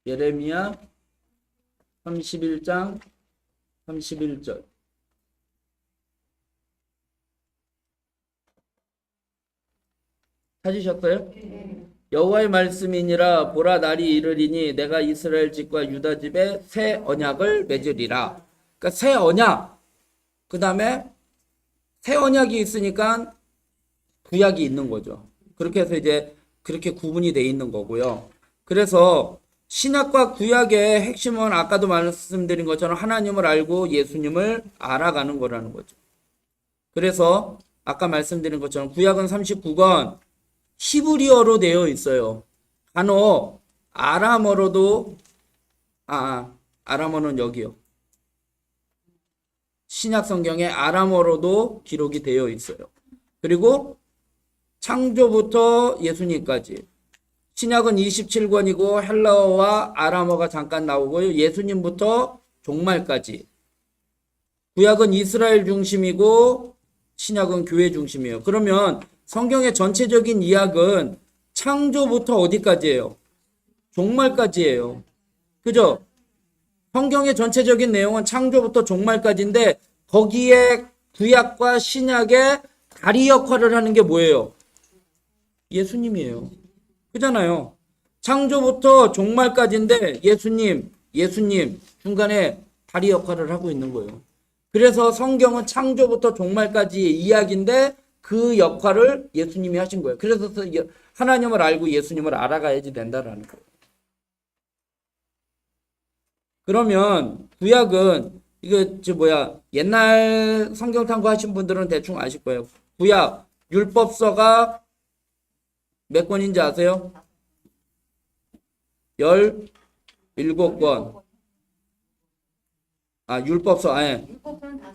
예레미야 31장 31절 찾으셨어요? 여호와의 말씀이니라 보라 날이 이르리니 내가 이스라엘 집과 유다 집에 새 언약을 맺으리라. 그러니까 새 언약 그 다음에 새 언약이 있으니까 구약이 있는 거죠. 그렇게 해서 이제 그렇게 구분이 돼 있는 거고요. 그래서 신약과 구약의 핵심은 아까도 말씀드린 것처럼 하나님을 알고 예수님을 알아가는 거라는 거죠. 그래서 아까 말씀드린 것처럼 구약은 39권 히브리어로 되어 있어요. 간혹 아람어로도 아람어는 여기요. 신약 성경에 아람어로도 기록이 되어 있어요. 그리고 창조부터 예수님까지 신약은 27권이고 헬라어와 아람어가 잠깐 나오고요. 예수님부터 종말까지. 구약은 이스라엘 중심이고 신약은 교회 중심이에요. 그러면 성경의 전체적인 이야기는 창조부터 어디까지예요? 종말까지예요. 그죠? 성경의 전체적인 내용은 창조부터 종말까지인데 거기에 구약과 신약의 다리 역할을 하는 게 뭐예요? 예수님이에요. 그잖아요. 창조부터 종말까지인데 예수님 중간에 다리 역할을 하고 있는 거예요. 그래서 성경은 창조부터 종말까지의 이야기인데 그 역할을 예수님이 하신 거예요. 그래서 하나님을 알고 예수님을 알아가야지 된다라는 거예요. 그러면 구약은 옛날 성경 탐구하신 분들은 대충 아실 거예요. 구약 율법서가 몇 권인지 아세요? 17권. 율법서,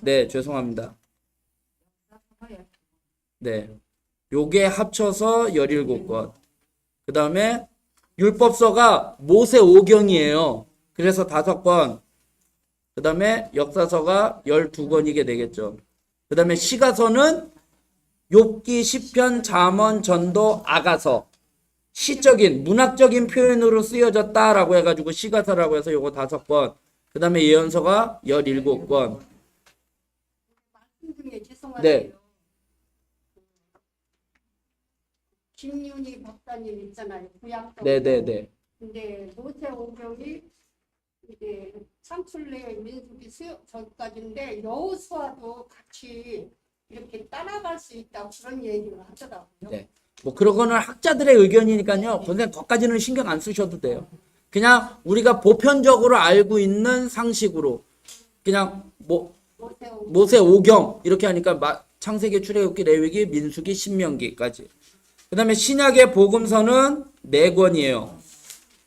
네, 죄송합니다. 네. 요게 합쳐서 17권. 그 다음에 율법서가 모세 오경이에요. 그래서 5권. 그 다음에 역사서가 12권이게 되겠죠. 그 다음에 시가서는 욥기, 시편, 잠언, 전도, 아가서. 시적인, 문학적인 표현으로 쓰여졌다라고 해가지고 시가서라고 해서 요거 5권. 그 다음에 예언서가 17권. 말씀 중에 죄송한데요. 네. 김윤희 박사님 있잖아요. 구약서. 네네네. 근데 모세 오경이 이제 창출내 민수기 저까지인데 여호수아도 같이 이렇게 따라갈 수 있다고 그런 얘기를 하더라고요. 네. 뭐 그런 거는 학자들의 의견이니까요. 선생님 거기까지는 신경 안 쓰셔도 돼요. 그냥 우리가 보편적으로 알고 있는 상식으로 그냥 모세 오경 이렇게 하니까 창세기, 출애굽기, 레위기, 민수기, 신명기까지. 그다음에 신약의 복음서는 4권이에요.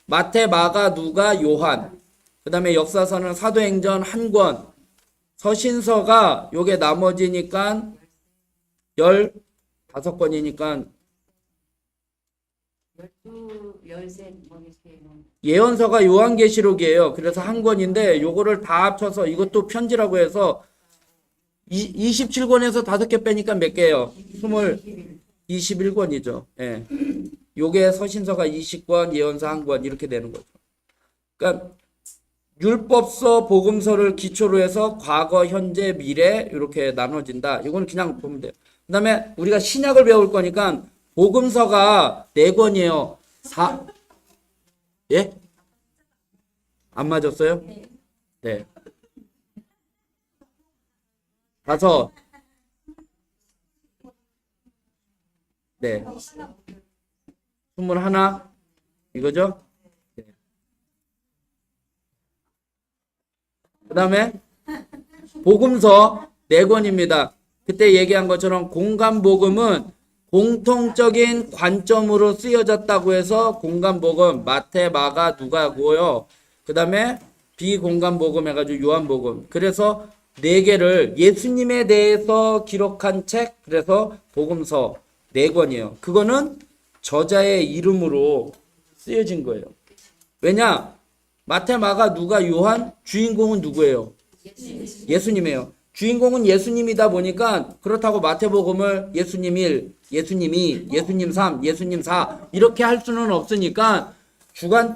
마태, 마가, 누가, 요한. 그다음에 역사서는 사도행전 1권. 서신서가 요게 나머지니까 15권이니까 예언서가 요한계시록이에요. 그래서 1권인데 요거를 다 합쳐서 이것도 편지라고 해서 27권에서 5개 빼니까 몇 개예요? 21권이죠. 예. 요게 서신서가 20권, 예언서 1권 이렇게 되는 거죠. 그러니까 율법서, 복음서를 기초로 해서 과거, 현재, 미래 이렇게 나눠진다. 이거는 그냥 보면 돼요. 그다음에 우리가 신약을 배울 거니까 복음서가 4권이에요. 예? 안 맞았어요? 네. 5. 네. 21. 이거죠? 네. 그 다음에 복음서 4권입니다. 그때 얘기한 것처럼 공간복음은 공통적인 관점으로 쓰여졌다고 해서 공간복음 마태, 마가, 누가고요. 그 다음에 비공간복음 해가지고 요한복음. 그래서 4개를 예수님에 대해서 기록한 책, 그래서 복음서 4권이에요. 그거는 저자의 이름으로 쓰여진 거예요. 왜냐? 마태, 마가, 누가, 요한 주인공은 누구예요? 예수님이에요. 주인공은 예수님이다 보니까 그렇다고 마태복음을 예수님 1, 예수님 2, 예수님 3, 예수님 4 이렇게 할 수는 없으니까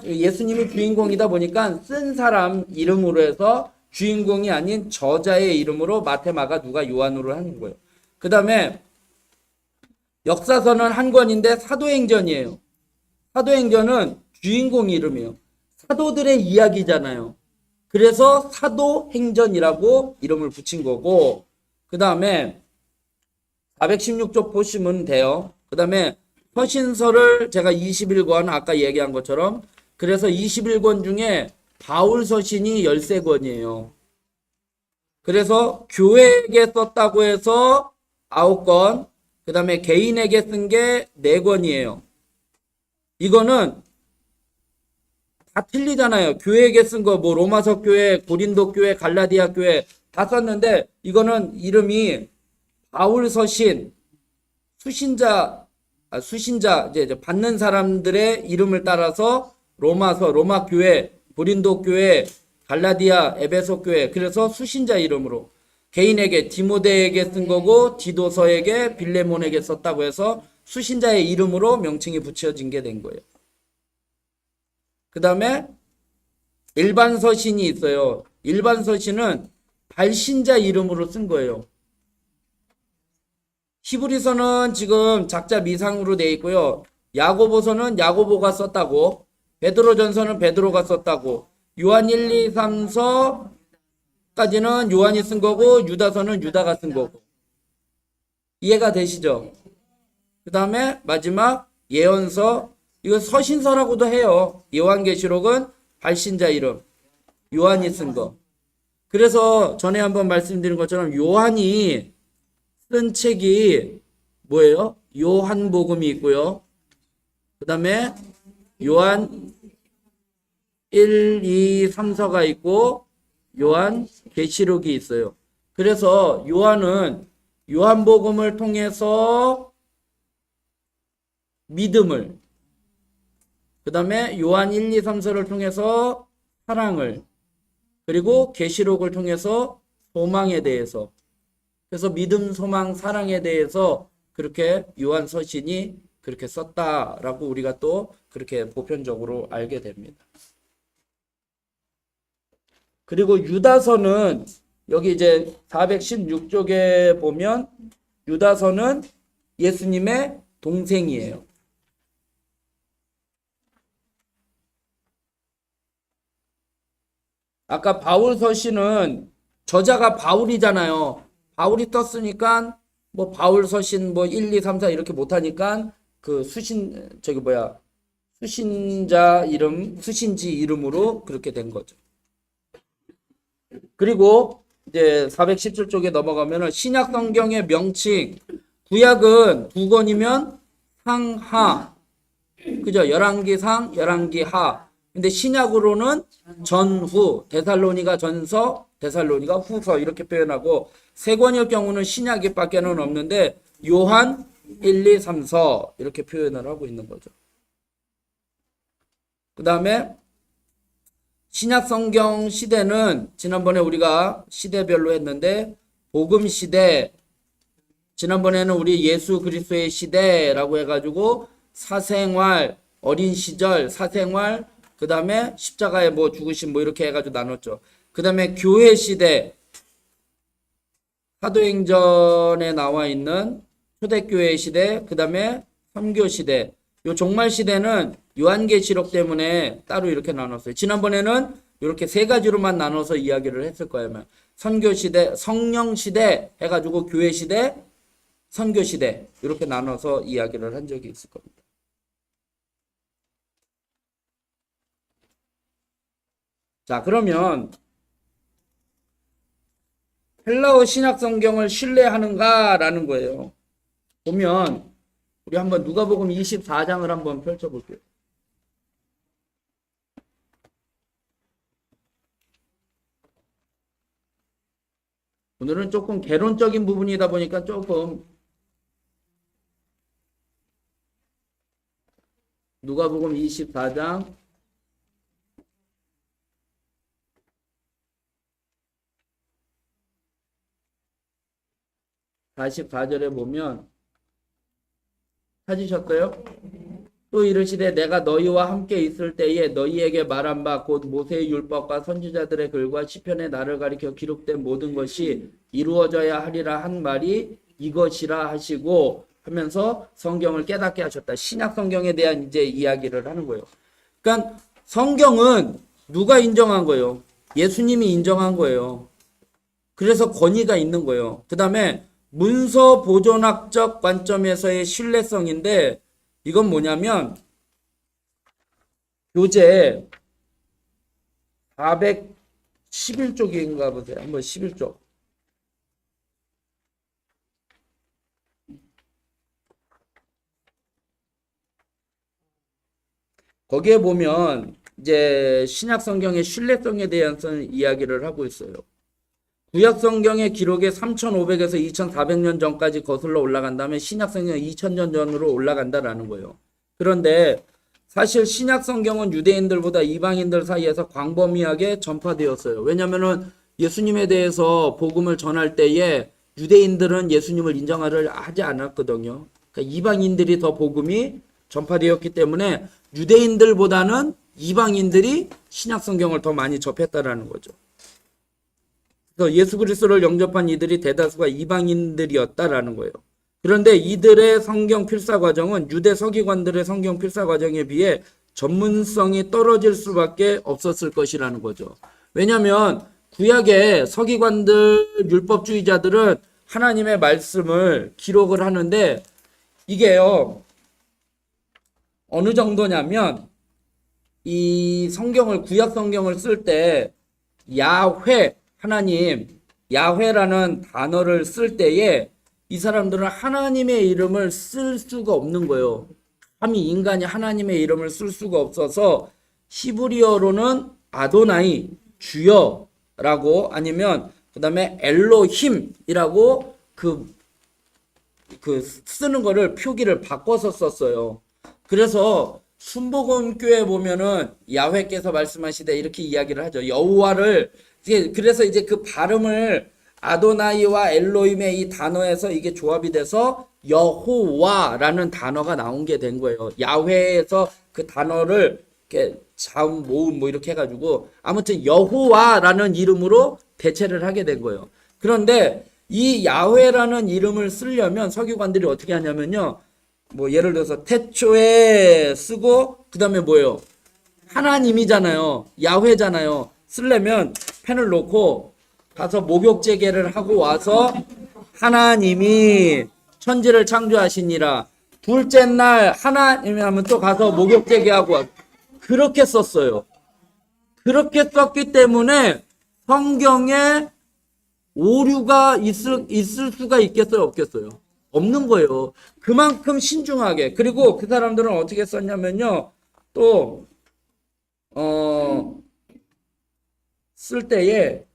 예수님이 주인공이다 보니까 쓴 사람 이름으로 해서 주인공이 아닌 저자의 이름으로 마태, 마가, 누가, 요한으로 하는 거예요. 그 다음에 역사서는 1권인데 사도행전이에요. 사도행전은 주인공 이름이에요. 사도들의 이야기잖아요. 그래서 사도행전이라고 이름을 붙인 거고, 그 다음에 416쪽 보시면 돼요. 그 다음에 서신서를 제가 21권 아까 얘기한 것처럼, 그래서 21권 중에 바울 서신이 13권이에요. 그래서 교회에게 썼다고 해서 9권, 그 다음에 개인에게 쓴 게 4권이에요. 이거는 다 틀리잖아요. 교회에게 쓴 거 뭐 로마서 교회, 고린도 교회, 갈라디아 교회 다 썼는데 이거는 이름이 바울 서신 수신자 이제 받는 사람들의 이름을 따라서 로마서, 로마 교회, 고린도 교회, 갈라디아, 에베소 교회 그래서 수신자 이름으로 개인에게 디모데에게 쓴 거고 디도서에게 빌레몬에게 썼다고 해서 수신자의 이름으로 명칭이 붙여진 게 된 거예요. 그 다음에 일반 서신이 있어요. 일반 서신은 발신자 이름으로 쓴 거예요. 히브리서는 지금 작자 미상으로 되어 있고요. 야고보서는 야고보가 썼다고, 베드로전서는 베드로가 썼다고, 요한 1, 2, 3서까지는 요한이 쓴 거고 유다서는 유다가 쓴 거고. 이해가 되시죠? 그 다음에 마지막 예언서, 이거 서신서라고도 해요. 요한계시록은 발신자 이름, 요한이 쓴 거. 그래서 전에 한번 말씀드린 것처럼 요한이 쓴 책이 뭐예요? 요한복음이 있고요. 그 다음에 요한 1, 2, 3서가 있고 요한계시록이 있어요. 그래서 요한은 요한복음을 통해서 믿음을, 그 다음에 요한 1, 2, 3서를 통해서 사랑을, 그리고 계시록을 통해서 소망에 대해서, 그래서 믿음, 소망, 사랑에 대해서 그렇게 요한 서신이 그렇게 썼다라고 우리가 또 그렇게 보편적으로 알게 됩니다. 그리고 유다서는 여기 이제 416쪽에 보면 유다서는 예수님의 동생이에요. 아까 바울 서신은 저자가 바울이잖아요. 바울이 떴으니까 뭐 바울 서신 뭐 1, 2, 3, 4 이렇게 못하니까 그 수신자 이름, 수신지 이름으로 그렇게 된 거죠. 그리고 이제 417쪽에 넘어가면은 신약 성경의 명칭, 구약은 두 권이면 상하, 그죠? 열왕기상, 열왕기하. 근데 신약으로는 전후, 데살로니가 전서, 데살로니가 후서 이렇게 표현하고, 세 권일 경우는 신약이 밖에는 없는데 요한 1, 2, 3서 이렇게 표현을 하고 있는 거죠. 그 다음에 신약 성경 시대는 지난번에 우리가 시대별로 했는데 복음 시대, 지난번에는 우리 예수 그리스도의 시대라고 해가지고 사생활, 어린 시절, 사생활, 그 다음에 십자가에 뭐 죽으신 뭐 이렇게 해가지고 나눴죠. 그 다음에 교회 시대, 사도행전에 나와 있는 초대교회 시대, 그 다음에 선교 시대, 요 종말 시대는 요한계시록 때문에 따로 이렇게 나눴어요. 지난번에는 이렇게 세 가지로만 나눠서 이야기를 했을 거예요. 선교 시대, 성령 시대 해가지고 교회 시대, 선교 시대 이렇게 나눠서 이야기를 한 적이 있을 겁니다. 자, 그러면 헬라어 신약 성경을 신뢰하는가라는 거예요. 보면 우리 한번 누가복음 24장을 한번 펼쳐볼게요. 오늘은 조금 개론적인 부분이다 보니까 조금 누가복음 24장 44절에 보면 찾으셨어요? 또 이르시되 내가 너희와 함께 있을 때에 너희에게 말한 바 곧 모세의 율법과 선지자들의 글과 시편의 나를 가리켜 기록된 모든 것이 이루어져야 하리라 한 말이 이것이라 하시고 하면서 성경을 깨닫게 하셨다. 신약 성경에 대한 이제 이야기를 하는 거예요. 그러니까 성경은 누가 인정한 거예요? 예수님이 인정한 거예요. 그래서 권위가 있는 거예요. 그 다음에 문서 보존학적 관점에서의 신뢰성인데 이건 뭐냐면 교재 411쪽인가 보세요. 한번 11쪽. 거기에 보면 이제 신약 성경의 신뢰성에 대해서 이야기를 하고 있어요. 구약 성경의 기록에 3500에서 2400년 전까지 거슬러 올라간 다음에 신약 성경은 2000년 전으로 올라간다라는 거예요. 그런데 사실 신약 성경은 유대인들보다 이방인들 사이에서 광범위하게 전파되었어요. 왜냐면은 예수님에 대해서 복음을 전할 때에 유대인들은 예수님을 인정하지 않았거든요. 그러니까 이방인들이 더 복음이 전파되었기 때문에 유대인들보다는 이방인들이 신약 성경을 더 많이 접했다라는 거죠. 그래서 예수 그리스도를 영접한 이들이 대다수가 이방인들이었다라는 거예요. 그런데 이들의 성경 필사 과정은 유대 서기관들의 성경 필사 과정에 비해 전문성이 떨어질 수밖에 없었을 것이라는 거죠. 왜냐하면 구약의 서기관들, 율법주의자들은 하나님의 말씀을 기록을 하는데 이게요 어느 정도냐면 이 성경을 구약 성경을 쓸 때 야훼 하나님 야훼라는 단어를 쓸 때에 이 사람들은 하나님의 이름을 쓸 수가 없는 거예요. 감히 인간이 하나님의 이름을 쓸 수가 없어서 히브리어로는 아도나이 주여라고 아니면 그 다음에 엘로힘이라고 그 쓰는 거를 표기를 바꿔서 썼어요. 그래서 순복음교회 보면은 야훼께서 말씀하시되 이렇게 이야기를 하죠. 여호와를 그래서 이제 그 발음을 아도나이와 엘로힘의 이 단어에서 이게 조합이 돼서 여호와라는 단어가 나온 게 된 거예요. 야훼에서 그 단어를 이렇게 자음 모음 뭐 이렇게 해가지고 아무튼 여호와라는 이름으로 대체를 하게 된 거예요. 그런데 이 야훼라는 이름을 쓰려면 서기관들이 어떻게 하냐면요. 뭐 예를 들어서 태초에 쓰고 그 다음에 뭐예요? 하나님이잖아요. 야훼잖아요. 쓰려면 펜을 놓고 가서 목욕제계를 하고 와서 하나님이 천지를 창조하시니라. 둘째 날 하나님이 하면 또 가서 목욕제계 하고 와. 그렇게 썼어요. 그렇게 썼기 때문에 성경에 오류가 있을 수가 있겠어요? 없겠어요? 없는 거예요. 그만큼 신중하게. 그리고 그 사람들은 어떻게 썼냐면요. 또, 쓸 때에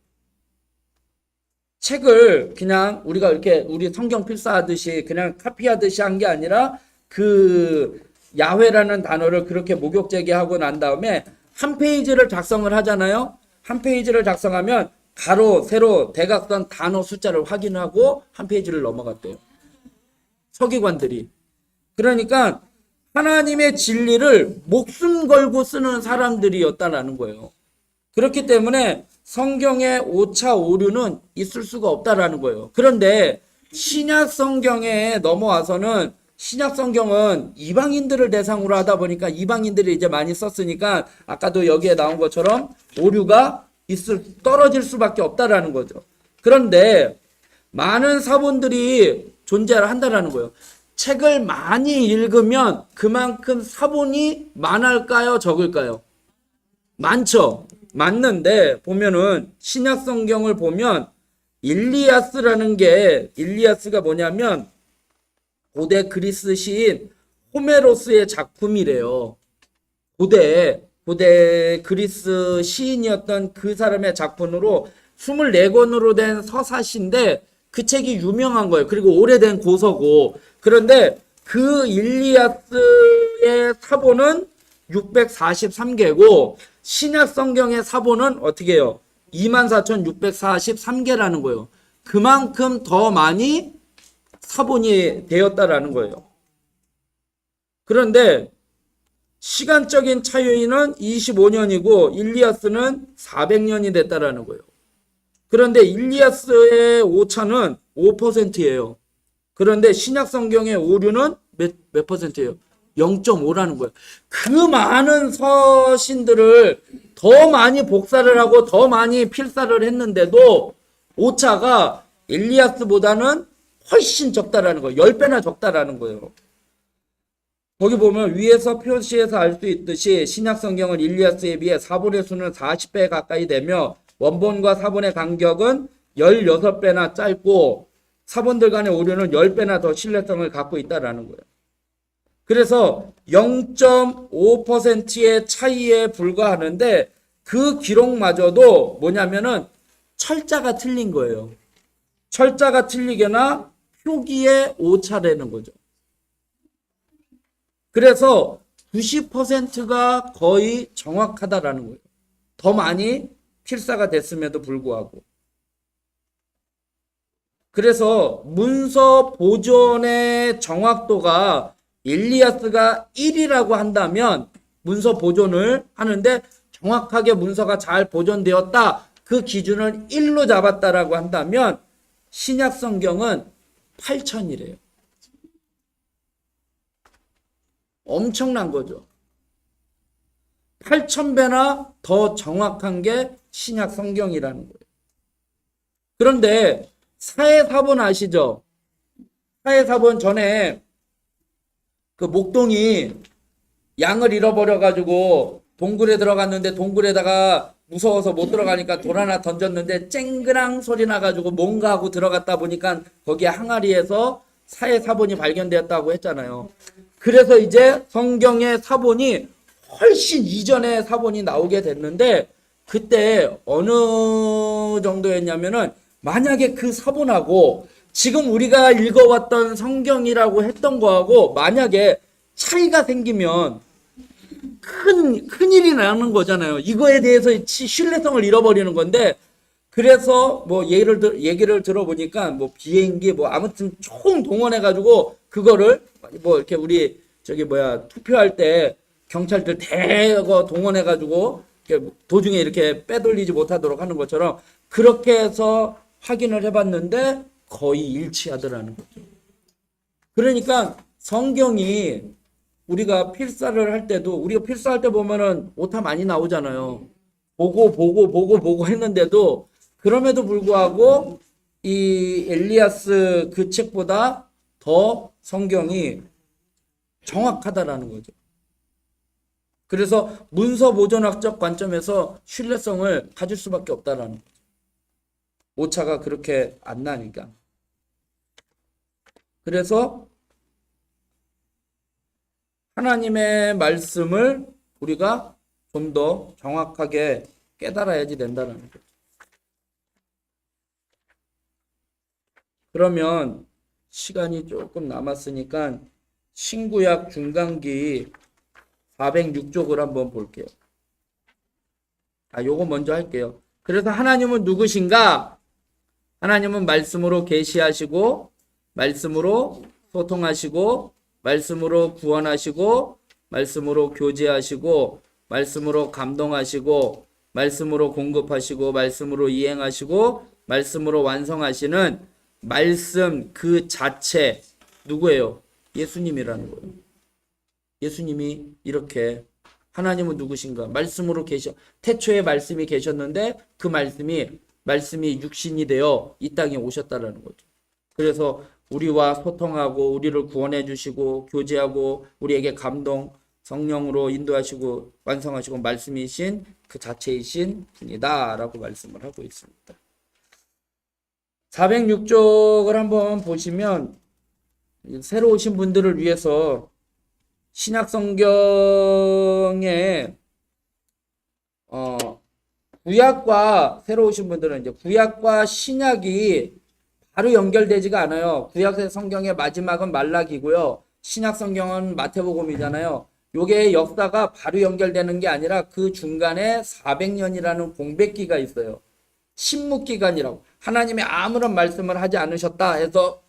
책을 그냥 우리가 이렇게 우리 성경 필사하듯이 그냥 카피하듯이 한 게 아니라 그 야훼라는 단어를 그렇게 목욕제기 하고 난 다음에 한 페이지를 작성을 하잖아요. 한 페이지를 작성하면 가로, 세로, 대각선 단어 숫자를 확인하고 한 페이지를 넘어갔대요. 서기관들이. 그러니까 하나님의 진리를 목숨 걸고 쓰는 사람들이었다라는 거예요. 그렇기 때문에 성경에 오차 오류는 있을 수가 없다라는 거예요. 그런데 신약 성경에 넘어와서는 신약 성경은 이방인들을 대상으로 하다 보니까 이방인들이 이제 많이 썼으니까 아까도 여기에 나온 것처럼 오류가 떨어질 수밖에 없다라는 거죠. 그런데 많은 사본들이 존재를 한다라는 거예요. 책을 많이 읽으면 그만큼 사본이 많을까요? 적을까요? 많죠. 맞는데 보면은 신약 성경을 보면 일리아스가 뭐냐면 고대 그리스 시인 호메로스의 작품이래요. 고대 그리스 시인이었던 그 사람의 작품으로 24권으로 된 서사시인데 그 책이 유명한 거예요. 그리고 오래된 고서고. 그런데 그 일리아스의 사본은 643개고 신약 성경의 사본은 어떻게 해요? 24,643개라는 거예요. 그만큼 더 많이 사본이 되었다라는 거예요. 그런데 시간적인 차이는 25년이고 일리아스는 400년이 됐다라는 거예요. 그런데 일리아스의 오차는 5%예요. 그런데 신약 성경의 오류는 몇 퍼센트예요? 0.5라는 거예요. 그 많은 서신들을 더 많이 복사를 하고 더 많이 필사를 했는데도 오차가 일리아스보다는 훨씬 적다라는 거예요. 10배나 적다라는 거예요. 거기 보면 위에서 표시해서 알 수 있듯이 신약 성경은 일리아스에 비해 사본의 수는 40배 가까이 되며 원본과 사본의 간격은 16배나 짧고 사본들 간의 오류는 10배나 더 신뢰성을 갖고 있다라는 거예요. 그래서 0.5%의 차이에 불과하는데 그 기록마저도 뭐냐면은 철자가 틀린 거예요. 철자가 틀리거나 표기에 오차라는 거죠. 그래서 90%가 거의 정확하다라는 거예요. 더 많이 필사가 됐음에도 불구하고. 그래서 문서 보존의 정확도가 일리아스가 1이라고 한다면 문서 보존을 하는데 정확하게 문서가 잘 보존되었다. 그 기준을 1로 잡았다라고 한다면 신약 성경은 8,000이래요. 엄청난 거죠. 8,000배나 더 정확한 게 신약 성경이라는 거예요. 그런데 사해사본 아시죠? 사해사본 전에 그 목동이 양을 잃어버려가지고 동굴에 들어갔는데 동굴에다가 무서워서 못 들어가니까 돌 하나 던졌는데 쨍그랑 소리 나가지고 뭔가 하고 들어갔다 보니까 거기에 항아리에서 사해사본이 발견되었다고 했잖아요. 그래서 이제 성경의 사본이 훨씬 이전에 사본이 나오게 됐는데 그때 어느 정도였냐면은 만약에 그 사본하고 지금 우리가 읽어왔던 성경이라고 했던 거하고 만약에 차이가 생기면 큰일이 나는 거잖아요. 이거에 대해서 신뢰성을 잃어버리는 건데 그래서 뭐 얘기를 들어보니까 뭐 비행기 뭐 아무튼 총 동원해가지고 그거를 뭐 이렇게 우리 투표할 때 경찰들 대거 동원해가지고 도중에 이렇게 빼돌리지 못하도록 하는 것처럼 그렇게 해서 확인을 해봤는데 거의 일치하더라는 거죠. 그러니까 성경이 우리가 필사를 할 때도 우리가 필사할 때 보면은 오타 많이 나오잖아요. 보고 했는데도 그럼에도 불구하고 이 엘리야스 그 책보다 더 성경이 정확하다라는 거죠. 그래서 문서 보존학적 관점에서 신뢰성을 가질 수밖에 없다라는 거죠. 오차가 그렇게 안 나니까. 그래서 하나님의 말씀을 우리가 좀 더 정확하게 깨달아야지 된다는 거죠. 그러면 시간이 조금 남았으니까 신구약 중간기 406쪽을 한번 볼게요. 요거 먼저 할게요. 그래서 하나님은 누구신가? 하나님은 말씀으로 계시하시고 말씀으로 소통하시고 말씀으로 구원하시고 말씀으로 교제하시고 말씀으로 감동하시고 말씀으로 공급하시고 말씀으로 이행하시고 말씀으로 완성하시는 말씀 그 자체 누구예요? 예수님이라는 거예요. 예수님이 이렇게 하나님은 누구신가? 말씀으로 태초에 말씀이 계셨는데 그 말씀이 육신이 되어 이 땅에 오셨다라는 거죠. 그래서 우리와 소통하고 우리를 구원해 주시고 교제하고 우리에게 감동 성령으로 인도하시고 완성하시고 말씀이신 그 자체이신 분이다 라고 말씀을 하고 있습니다. 406쪽을 한번 보시면 새로 오신 분들을 위해서 신약 성경에 구약과 새로 오신 분들은 이제 구약과 신약이 바로 연결되지가 않아요. 구약 성경의 마지막은 말라기고요. 신약 성경은 마태복음이잖아요. 요게 역사가 바로 연결되는 게 아니라 그 중간에 400년이라는 공백기가 있어요. 침묵기간이라고. 하나님이 아무런 말씀을 하지 않으셨다 해서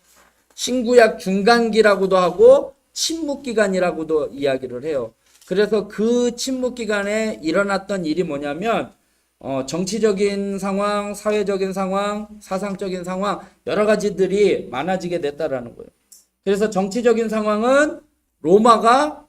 신구약 중간기라고도 하고 침묵기간이라고도 이야기를 해요. 그래서 그 침묵기간에 일어났던 일이 뭐냐면 정치적인 상황, 사회적인 상황, 사상적인 상황 여러 가지들이 많아지게 됐다라는 거예요. 그래서 정치적인 상황은 로마가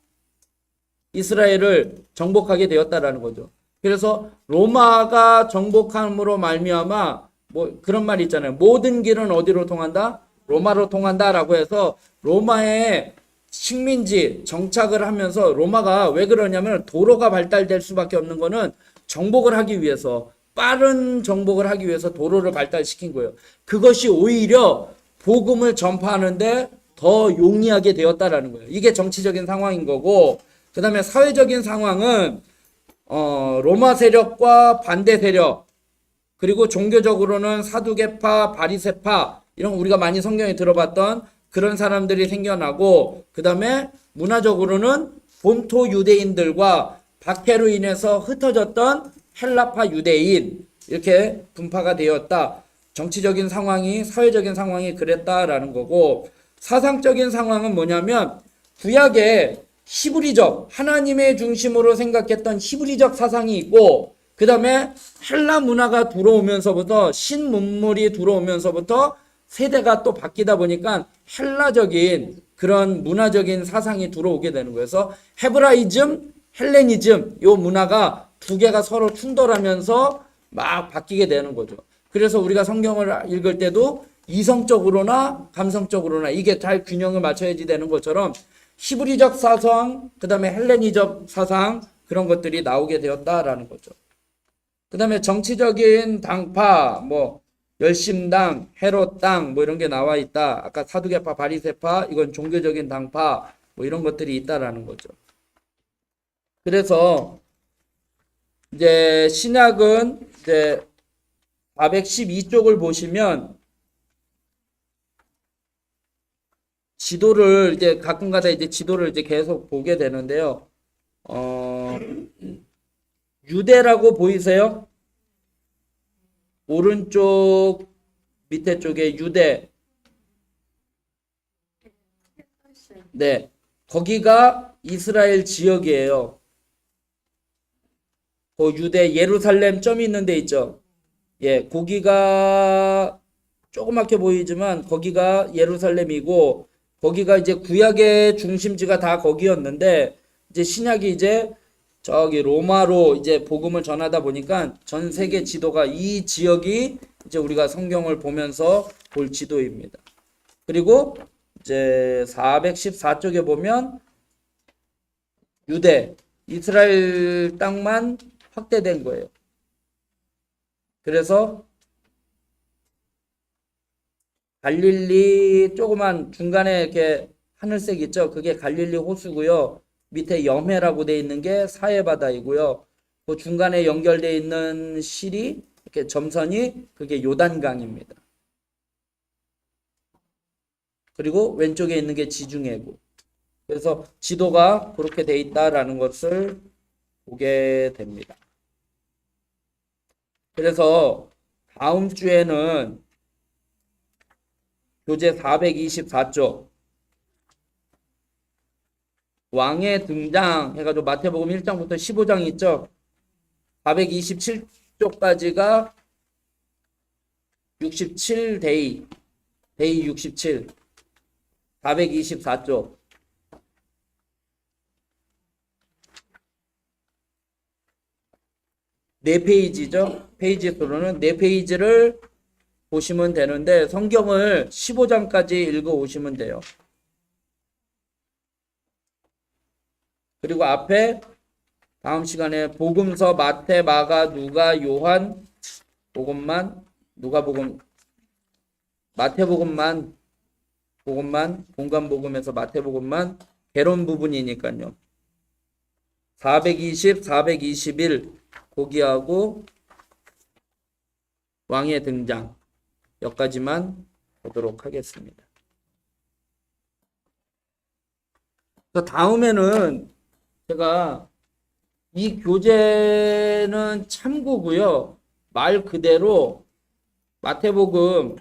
이스라엘을 정복하게 되었다라는 거죠. 그래서 로마가 정복함으로 말미암아 뭐 그런 말이 있잖아요. 모든 길은 어디로 통한다? 로마로 통한다라고 해서 로마의 식민지 정착을 하면서 로마가 왜 그러냐면 도로가 발달될 수밖에 없는 거는 정복을 하기 위해서 빠른 정복을 하기 위해서 도로를 발달시킨 거예요. 그것이 오히려 복음을 전파하는데 더 용이하게 되었다라는 거예요. 이게 정치적인 상황인 거고 그 다음에 사회적인 상황은 로마 세력과 반대 세력 그리고 종교적으로는 사두개파, 바리새파 이런 우리가 많이 성경에 들어봤던 그런 사람들이 생겨나고 그 다음에 문화적으로는 본토 유대인들과 박해로 인해서 흩어졌던 헬라파 유대인 이렇게 분파가 되었다. 정치적인 상황이 사회적인 상황이 그랬다라는 거고 사상적인 상황은 뭐냐면 구약에 히브리적 하나님의 중심으로 생각했던 히브리적 사상이 있고 그 다음에 헬라 문화가 들어오면서부터 신문물이 들어오면서부터 세대가 또 바뀌다 보니까 헬라적인 그런 문화적인 사상이 들어오게 되는 거예요. 그래서 헤브라이즘, 헬레니즘 요 문화가 두 개가 서로 충돌하면서 막 바뀌게 되는 거죠. 그래서 우리가 성경을 읽을 때도 이성적으로나 감성적으로나 이게 잘 균형을 맞춰야지 되는 것처럼 히브리적 사상, 그 다음에 헬레니적 사상 그런 것들이 나오게 되었다라는 거죠. 그 다음에 정치적인 당파, 뭐 열심당, 헤롯당 뭐 이런 게 나와 있다. 아까 사두개파, 바리새파 이건 종교적인 당파 뭐 이런 것들이 있다라는 거죠. 그래서 이제 신약은 이제 412쪽을 보시면 지도를 이제 가끔가다 이제 지도를 이제 계속 보게 되는데요. 유대라고 보이세요? 오른쪽 밑에 쪽에 유대. 네. 거기가 이스라엘 지역이에요. 그 유대 예루살렘 점이 있는 데 있죠. 예, 거기가 조그맣게 보이지만 거기가 예루살렘이고 거기가 이제 구약의 중심지가 다 거기였는데 이제 신약이 이제 저기 로마로 이제 복음을 전하다 보니까 전 세계 지도가 이 지역이 이제 우리가 성경을 보면서 볼 지도입니다. 그리고 이제 414쪽에 보면 유대, 이스라엘 땅만 확대된 거예요. 그래서 갈릴리 조그만 중간에 이렇게 하늘색 있죠? 그게 갈릴리 호수고요. 밑에 염해라고 돼 있는 게 사해 바다이고요. 그 중간에 연결돼 있는 실이 이렇게 점선이 그게 요단강입니다. 그리고 왼쪽에 있는 게 지중해고. 그래서 지도가 그렇게 돼 있다라는 것을 보게 됩니다. 그래서 다음 주에는 교재 424쪽 왕의 등장 해가지고 마태복음 1장부터 15장 있죠. 427쪽까지가 67데이, 데이 67, 424쪽. 네 페이지죠. 페이지 수로는 네 페이지를 보시면 되는데 성경을 15장까지 읽어 오시면 돼요. 그리고 앞에 다음 시간에 복음서 마태, 마가, 누가, 요한 복음만 누가복음 마태복음만 본관 복음에서 마태복음만 개론 부분이니까요. 420, 421 고기하고 왕의 등장 여기까지만 보도록 하겠습니다. 다음에는 제가 이 교재는 참고고요. 말 그대로 마태복음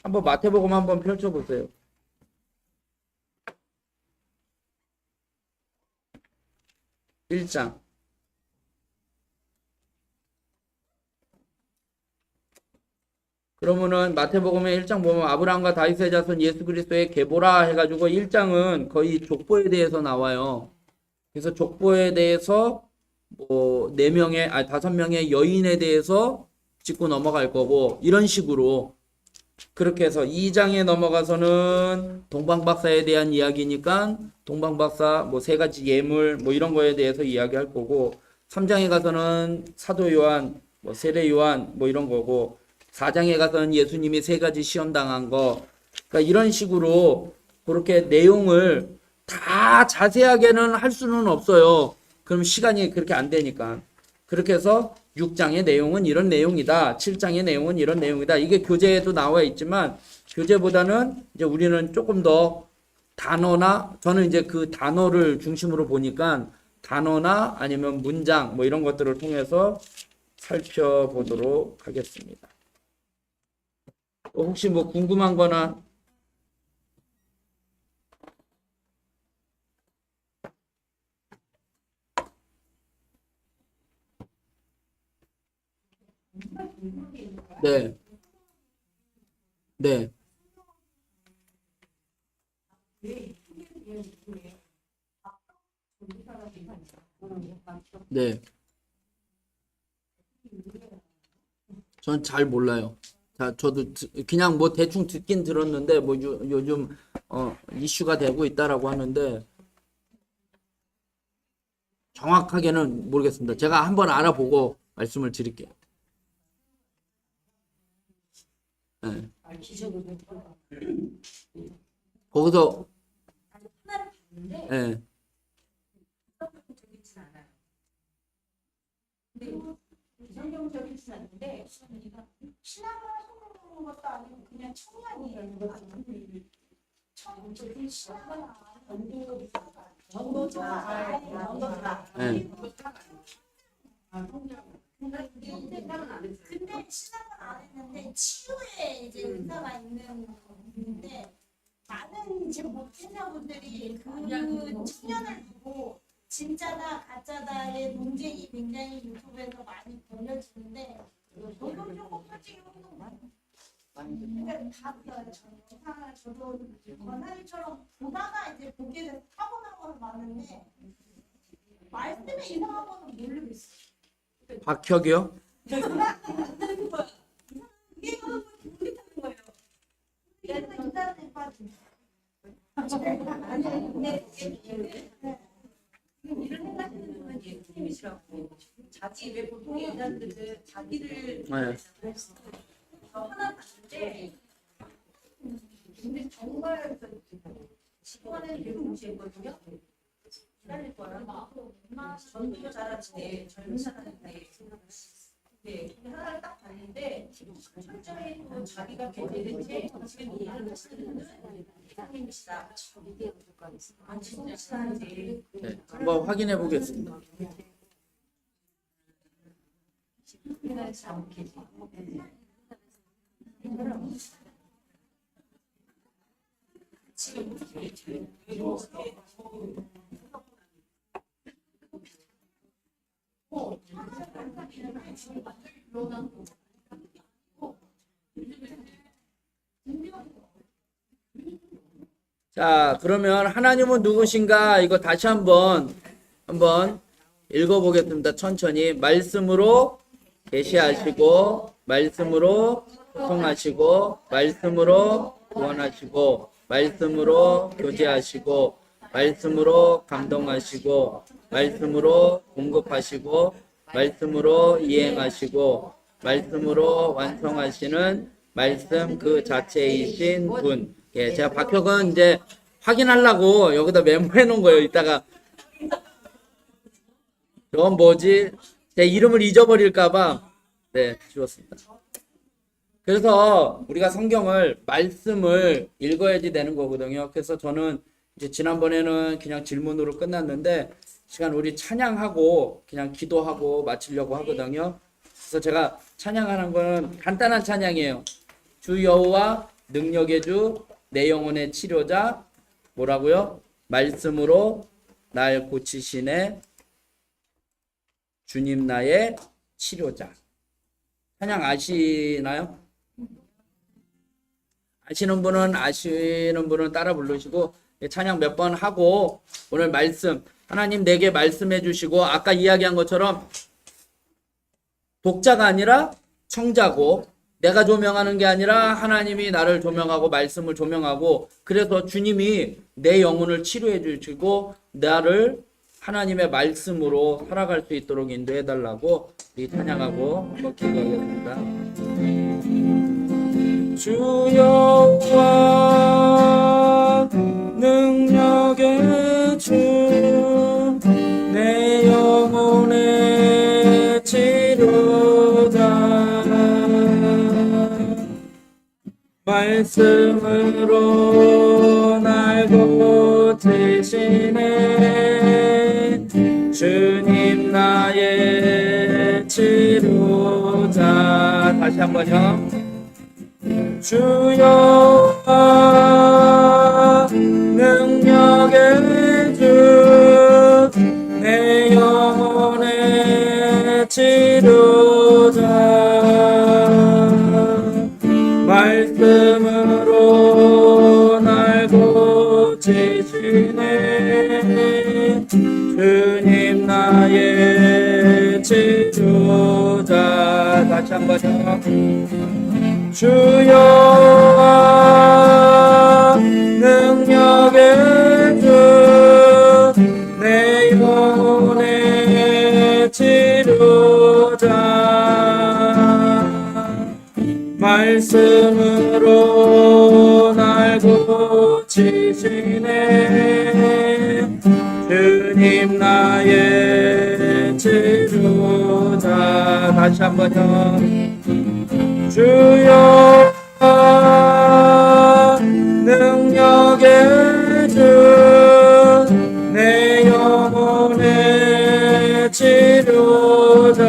한번 펼쳐보세요. 1장. 그러면은 마태복음의 1장 보면 아브라함과 다윗의 자손 예수 그리스도의 계보라 해가지고 1장은 거의 족보에 대해서 나와요. 그래서 족보에 대해서 뭐 5명의 여인에 대해서 짚고 넘어갈 거고 이런 식으로 그렇게 해서 2장에 넘어가서는 동방박사에 대한 이야기니까 동방박사 뭐 3가지 예물 뭐 이런 거에 대해서 이야기할 거고 3장에 가서는 사도 요한 뭐 세례 요한 뭐 이런 거고 4장에 가서는 예수님이 3가지 시험 당한 거 그러니까 이런 식으로 그렇게 내용을 다 자세하게는 할 수는 없어요. 그럼 시간이 그렇게 안 되니까. 그렇게 해서 6장의 내용은 이런 내용이다. 7장의 내용은 이런 내용이다. 이게 교재에도 나와 있지만 교재보다는 이제 우리는 조금 더 단어나 저는 이제 그 단어를 중심으로 보니까 단어나 아니면 문장 뭐 이런 것들을 통해서 살펴보도록 하겠습니다. 혹시 뭐 궁금한 거나 네. 네. 네. 전 잘 몰라요. 자, 저도 그냥 뭐 대충 듣긴 들었는데 뭐 요즘 이슈가 되고 있다라고 하는데 정확하게는 모르겠습니다. 제가 한번 알아보고 말씀을 드릴게요. 네. 거기서 하나를 봤는데 네. 성경적이진 않아요. 근데 성경적이진 않은데 신학을 하는 것도 아니고 그냥 청년이에요. 청년이 신학을 전도자. 네. 근데 신학은 안 했는데 치유에 이제 의사가 있는데 많은 지금 목회자분들이 그 청년을 두고 진짜다 가짜다의 논쟁이 굉장히 유튜브에서 많이 벌려지는데 적극적으로 솔직히 운동 많이 그러니까 다 보여요. 영상을 저도 권사님처럼 보다가 이제 보게 돼서 타고난 건 많은데 말씀에 이상한 거는 모르겠어요. 박혁이요? 그게 너무 모르겠다는 거예요. 그래서 인사를 빠진. 아니 근데 이런 생각하는 분은 예수님이시라고. 자기 왜 보통 여자들은 자기를 네. 하나 봤는데 근데 정말 시간에 배우시거든요. 기다릴 거야. 전도 잘하시네. 젊은 사람인데. 네, 하나를 딱 봤는데 철저히 또 자기가 개개인체 지금 일을 하시는 분은 이상님이시다. 아 진짜 이제 네. 한번 확인해 보겠습니다. 자, 그러면 하나님은 누구신가? 이거 다시 한번 읽어보겠습니다. 천천히. 말씀으로 계시하시고, 말씀으로 소통하시고, 말씀으로 구원하시고, 말씀으로 교제하시고, 말씀으로 감동하시고, 말씀으로 공급하시고, 말씀으로 이행하시고, 말씀으로 완성하시는 말씀 그 자체이신 분. 예, 제가 박혁은 이제 확인하려고 여기다 메모해 놓은 거예요. 이따가 저건 뭐지? 제 이름을 잊어버릴까봐 네, 지웠습니다. 그래서 우리가 성경을 말씀을 읽어야지 되는 거거든요. 그래서 저는 이제 지난번에는 그냥 질문으로 끝났는데 시간 우리 찬양하고 그냥 기도하고 마치려고 하거든요. 그래서 제가 찬양하는 거는 간단한 찬양이에요. 주 여호와 능력의 주 내 영혼의 치료자 뭐라고요? 말씀으로 날 고치시네 주님 나의 치료자. 찬양 아시나요? 아시는 분은 따라 부르시고 찬양 몇 번 하고 오늘 말씀 하나님 내게 말씀해 주시고 아까 이야기한 것처럼 독자가 아니라 청자고 내가 조명하는 게 아니라 하나님이 나를 조명하고 말씀을 조명하고 그래서 주님이 내 영혼을 치료해 주시고 나를 하나님의 말씀으로 살아갈 수 있도록 인도해 달라고 우리 찬양하고 기도하겠습니다. 주 여호와 능력의 주 내 영혼의 치료자 말씀으로 날 고치시네 주님 나의 치료자. 다시 한번요. 주 여호와 능력의 주 내 영혼의 치료자 말씀으로 날 고치시네 주님 나의 치료자. 다시 한번요. 주여 능력의 주 내 영혼의 치료자 말씀으로 날 고치시네 주님 나의 치료자 다시 한번요 주여 능력의 주 내 영혼의 치료자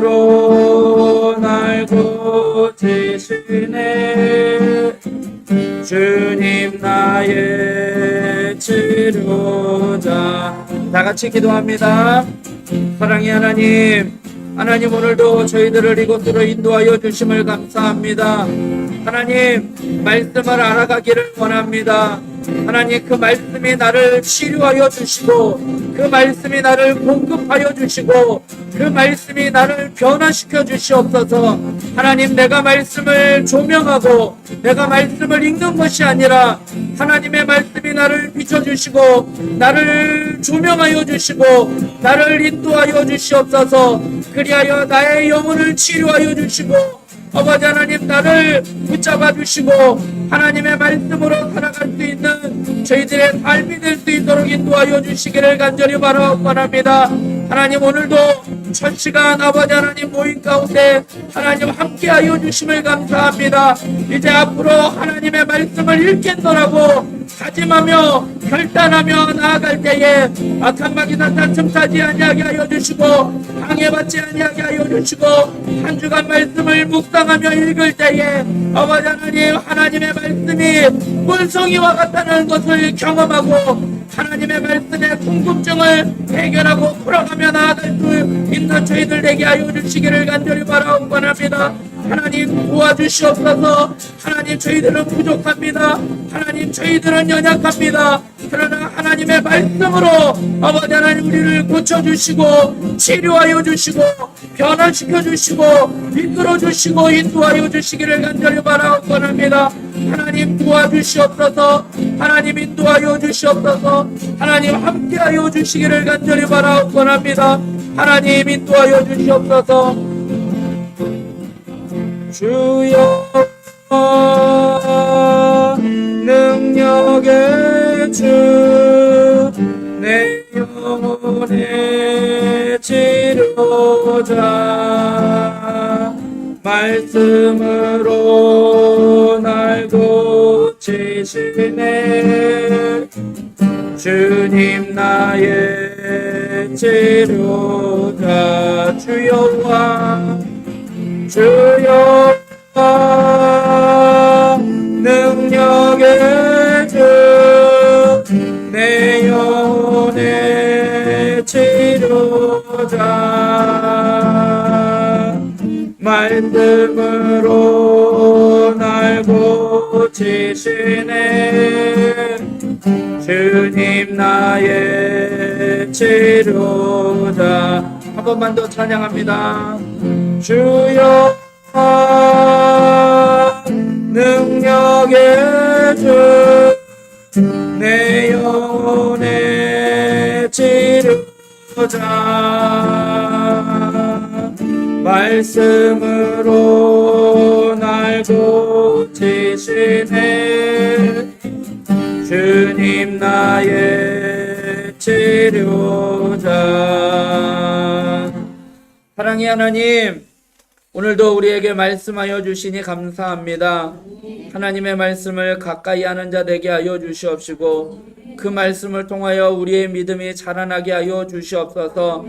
말씀으로 날 고치시네 주님 나의 치료자 다 같이 기도합니다. 사랑의 하나님, 하나님 오늘도 저희들을 이곳으로 인도하여 주심을 감사합니다. 하나님 말씀을 알아가기를 원합니다. 하나님 그 말씀이 나를 치료하여 주시고 그 말씀이 나를 공급하여 주시고 그 말씀이 나를 변화시켜 주시옵소서. 하나님 내가 말씀을 조명하고 내가 말씀을 읽는 것이 아니라 하나님의 말씀이 나를 비춰주시고 나를 조명하여 주시고 나를 인도하여 주시옵소서. 그리하여 나의 영혼을 치료하여 주시고 아버지 하나님 나를 붙잡아 주시고 하나님의 말씀으로 살아갈 수 있는 저희들의 삶이 될 수 있도록 인도하여 주시기를 간절히 바랍니다. 하나님 오늘도 첫 시간 아버지 하나님 모임 가운데 하나님 함께하여 주심을 감사합니다. 이제 앞으로 하나님의 말씀을 읽겠노라고 다짐하며 결단하며 나아갈 때에 악한 마귀 나타 틈타지 아니하게 하여 주시고 방해받지 아니하게 하여 주시고 한 주간 말씀을 묵상하며 읽을 때에 아버지 하나님 하나님의 말씀이 물송이와 같다는 것을 경험하고 하나님의 말씀의 궁금증을 해결하고 풀어가며 나아갈 수 있는 저희들 되게 하여 주시기를 간절히 바라옵니다. 하나님 도와주시옵소서. 하나님 저희들은 부족합니다. 하나님 저희들은 연약합니다. 그러나 하나님의 말씀으로 아버지 하나님 우리를 고쳐주시고 치료하여 주시고 변화시켜 주시고 이끌어 주시고 인도하여 주시기를 간절히 바라옵니다. 하나님 도와주시옵소서. 하나님 인도하여 주시옵소서. 하나님 함께하여 주시기를 간절히 바라옵니다. 하나님 인도하여 주시옵소서. 주여 능력의 주 내 영혼의 치료자 말씀으로 날 고치시네 주님 나의 치료자 주여와 주여 능력의 주 내 영혼의 치료자 말씀으로 날 고치시네 주님 나의 치료자 한 번만 더 찬양합니다. 주여 능력의 주 내 영혼의 치료자 말씀으로 날 고치시네 주님 나의 치료자 사랑의 하나님 오늘도 우리에게 말씀하여 주시니 감사합니다. 하나님의 말씀을 가까이 하는 자 되게 하여 주시옵시고 그 말씀을 통하여 우리의 믿음이 자라나게 하여 주시옵소서.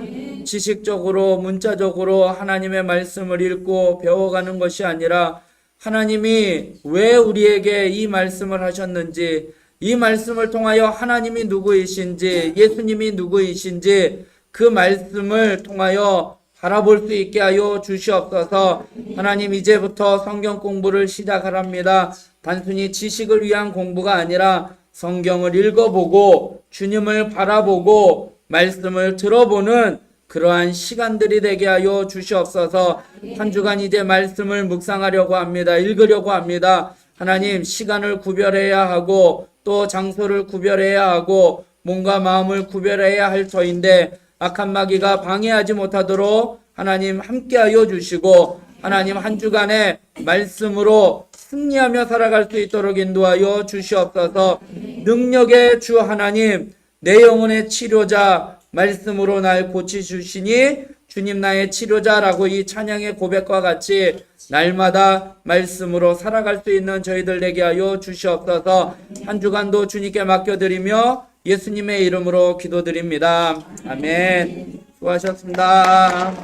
지식적으로 문자적으로 하나님의 말씀을 읽고 배워가는 것이 아니라 하나님이 왜 우리에게 이 말씀을 하셨는지 이 말씀을 통하여 하나님이 누구이신지 예수님이 누구이신지 그 말씀을 통하여 바라볼 수 있게 하여 주시옵소서. 하나님 이제부터 성경 공부를 시작하랍니다. 단순히 지식을 위한 공부가 아니라 성경을 읽어보고 주님을 바라보고 말씀을 들어보는 그러한 시간들이 되게 하여 주시옵소서. 한 주간 이제 말씀을 묵상하려고 합니다. 읽으려고 합니다. 하나님, 시간을 구별해야 하고 또 장소를 구별해야 하고 몸과 마음을 구별해야 할 터인데 악한 마귀가 방해하지 못하도록 하나님 함께하여 주시고 하나님 한 주간의 말씀으로 승리하며 살아갈 수 있도록 인도하여 주시옵소서. 능력의 주 하나님, 내 영혼의 치료자, 말씀으로 날 고치주시니 주님 나의 치료자라고 이 찬양의 고백과 같이 날마다 말씀으로 살아갈 수 있는 저희들 되게 하여 주시옵소서. 한 주간도 주님께 맡겨드리며 예수님의 이름으로 기도드립니다. 아멘. 수고하셨습니다.